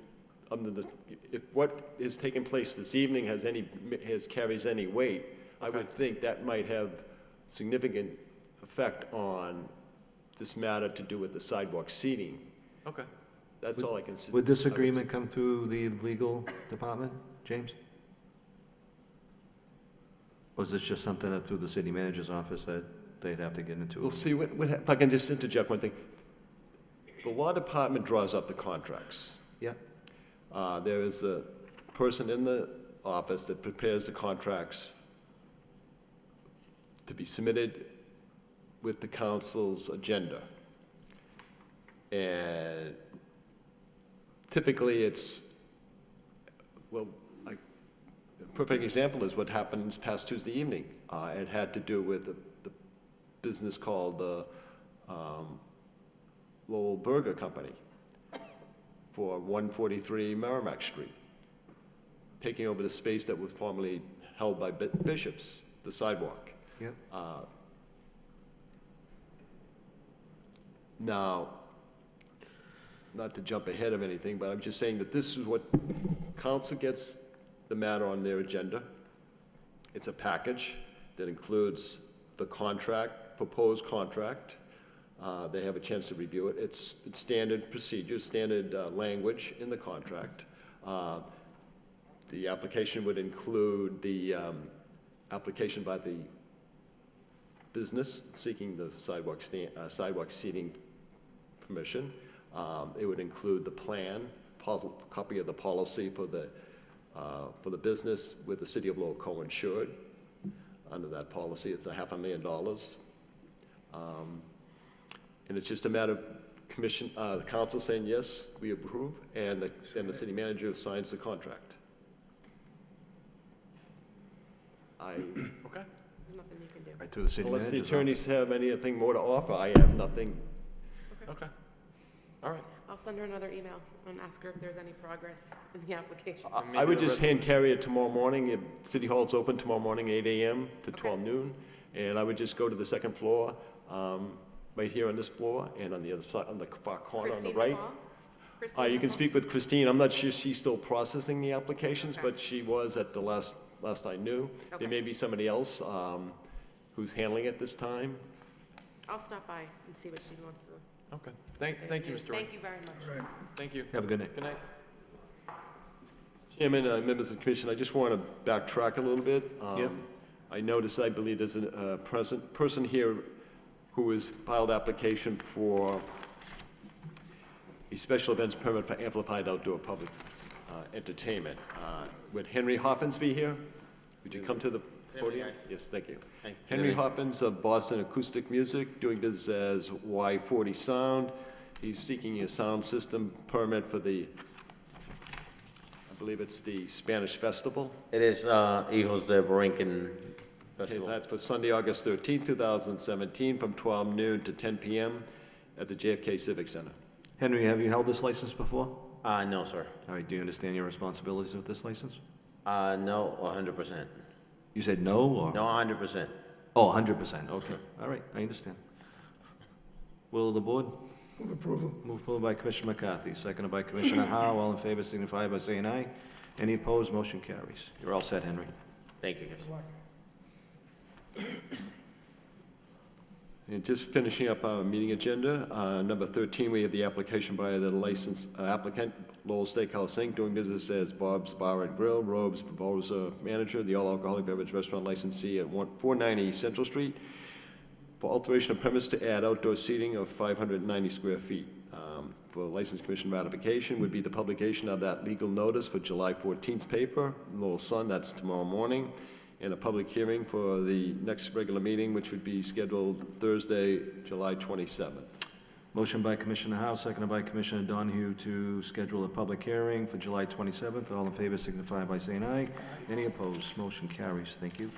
If what is taking place this evening carries any weight, I would think that might have significant effect on this matter to do with the sidewalk seating. Okay. That's all I can say. Would this agreement come through the legal department, James? Or is this just something that through the city manager's office that they'd have to get into? We'll see. If I can just interject one thing. The law department draws up the contracts. Yeah. There is a person in the office that prepares the contracts to be submitted with the council's agenda. And typically a perfect example is what happened this past Tuesday evening. It had to do with the business called Lowell Burger Company for 143 Merrimack Street, taking over the space that was formerly held by Bishop's, the sidewalk. Yep. Now, not to jump ahead of anything, but I'm just saying that this is what council gets the matter on their agenda. It's a package that includes the contract, proposed contract. They have a chance to review it. It's standard procedure, standard language in the contract. The application would include the application by the business seeking the sidewalk seating permission. It would include the plan, copy of the policy for the business with the City of Lowell co-insured. Under that policy, it's $500,000. And it's just a matter of the council saying, yes, we approve, and the city manager signs the contract. Okay. There's nothing you can do. Right through the city Unless the manager's attorneys have anything more to offer, I have nothing. Okay. All right. I'll send her another email and ask her if there's any progress in the application. I would just hand carry it tomorrow morning. If City Hall's open tomorrow morning, 8 a.m. to 12 noon. And I would just go to the second floor, right here on this floor, and on the other side, on the far corner on the Christine right. Hall? Christine You can Hall? speak with Christine. I'm not sure she's still processing the applications, Okay. but she was at the last I knew. Okay. There may be somebody else who's handling it this time. I'll stop by and see what she wants to. Okay. Thank you, Mr. Wynn. Thank you very much. Thank you. Have a good night. Good night. Chairman, members of the commission, I just want to backtrack a little bit. Yep. I noticed, I believe there's a person here who has filed application for a special events permit for amplified outdoor public entertainment. Would Henry Hoffins be here? Would you come to the podium? Yes, thank you. Henry Hoffins of Boston Acoustic Music, doing business as Y40 Sound. He's seeking a sound system permit for the, I believe it's the Spanish Festival. It is Hijos de Borinquen Okay, Festival. that's for Sunday, August 13, 2017, from 12 noon to 10 p.m. at the JFK Civic Center. Henry, have you held this license before? No, sir. All right, do you understand your responsibilities with this license? No, 100%. You said no, or? No, 100%. Oh, 100%, okay. All right, I understand. Will of the board? Move approval. Move approval by Commissioner McCarthy, seconded by Commissioner Howe. All in favor signify by saying aye. Any opposed, motion carries. You're all set, Henry. Thank you, guys. And just finishing up our meeting agenda, number 13, we have the application by the licensed applicant, Lowell Steakhouse Inc., doing business as Bob's Bar and Grill, Robes Barbosa manager, the all-alcoholic beverage restaurant licensee at 490 Central Street, for alteration of premise to add outdoor seating of 590 square feet. For License Commission ratification would be the publication of that legal notice for July 14th paper, Lowell Sun, that's tomorrow morning, and a public hearing for the next regular meeting, which would be scheduled Thursday, July 27th. Motion by Commissioner Howe, seconded by Commissioner Donahue to schedule a public hearing for July 27th. All in favor signify by saying aye. Any opposed, motion carries. Thank you.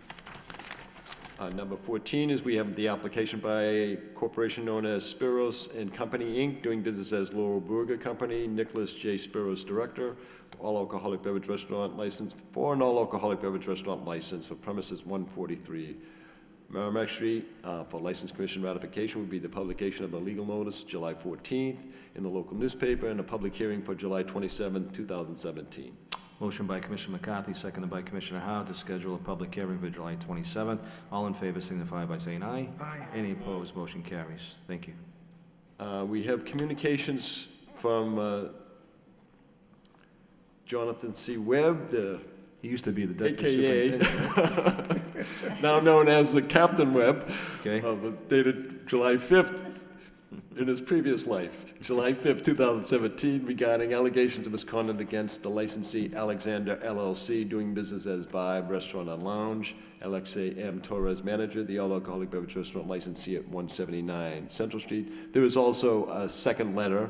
Number 14 is we have the application by a corporation known as Spiros and Company, Inc., doing business as Lowell Burger Company, Nicholas J. Spiros, Director, all-alcoholic beverage restaurant license, for an all-alcoholic beverage restaurant license for premises 143 Merrimack Street. For License Commission ratification would be the publication of a legal notice July 14th in the local newspaper, and a public hearing for July 27th, 2017. Motion by Commissioner McCarthy, seconded by Commissioner Howe to schedule a public hearing for July 27th. All in favor signify by saying aye. Aye. Any opposed, motion carries. Thank you. We have communications from Jonathan C. Webb, He used to be the deputy AKA, superintendent. now known as the Captain Webb, Okay. dated July 5th in his previous life, July 5th, 2017, regarding allegations of misconduct against the licensee Alexander LLC, doing business as Vibe Restaurant and Lounge, Alexei M. Torres, manager, the all-alcoholic beverage restaurant licensee at 179 Central Street. There is also a second letter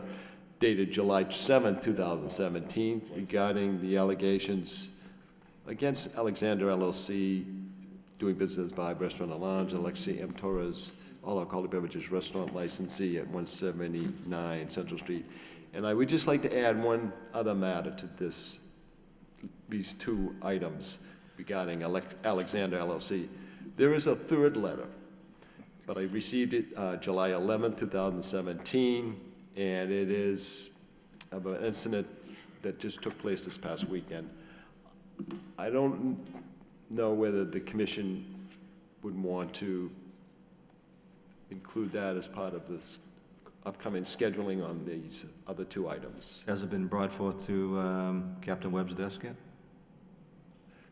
dated July 7th, 2017, regarding the allegations against Alexander LLC, doing business as Vibe Restaurant and Lounge, Alexei M. Torres, all alcoholic beverages restaurant licensee at 179 Central Street. And I would just like to add one other matter to these two items regarding Alexander LLC. There is a third letter, but I received it July 11, 2017, and it is of an incident that just took place this past weekend. I don't know whether the commission would want to include that as part of this upcoming scheduling on these other two items. Has it been brought forth to Captain Webb's desk yet?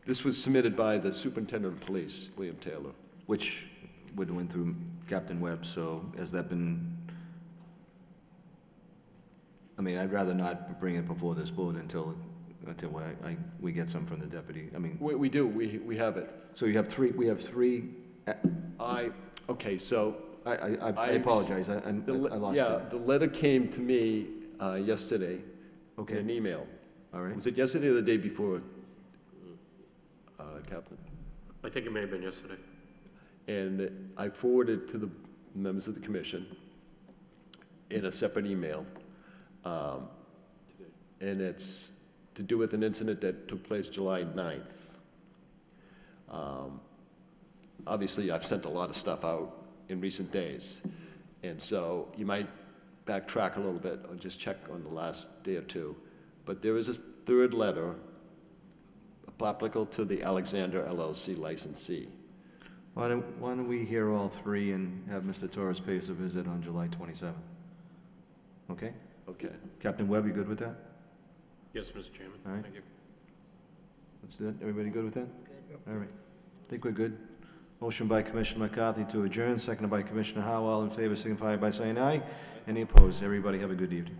This was submitted by the superintendent of police, William Taylor. Which would went through Captain Webb, so has that been, I mean, I'd rather not bring it before this board until we get some from the deputy. I mean. We do, we have it. So you have three, we have three. Okay, so. I apologize, I lost Yeah, it. the letter came to me yesterday. Okay. In an email. All right. Was it yesterday or the day before, Captain? I think it may have been yesterday. And I forwarded to the members of the commission in a separate email. And it's to do with an incident that took place July 9th. Obviously, I've sent a lot of stuff out in recent days, and so you might backtrack a little bit or just check on the last day or two. But there is a third letter applicable to the Alexander LLC licensee. Why don't we hear all three and have Mr. Torres pay us a visit on July 27th? Okay? Okay. Captain Webb, you good with that? Yes, Mr. Chairman. All right. Thank you. That's it? Everybody good with that? That's good. All right. I think we're good. Motion by Commissioner McCarthy to adjourn, seconded by Commissioner Howell. All in favor, signify by saying aye. Any opposed? Everybody have a good evening.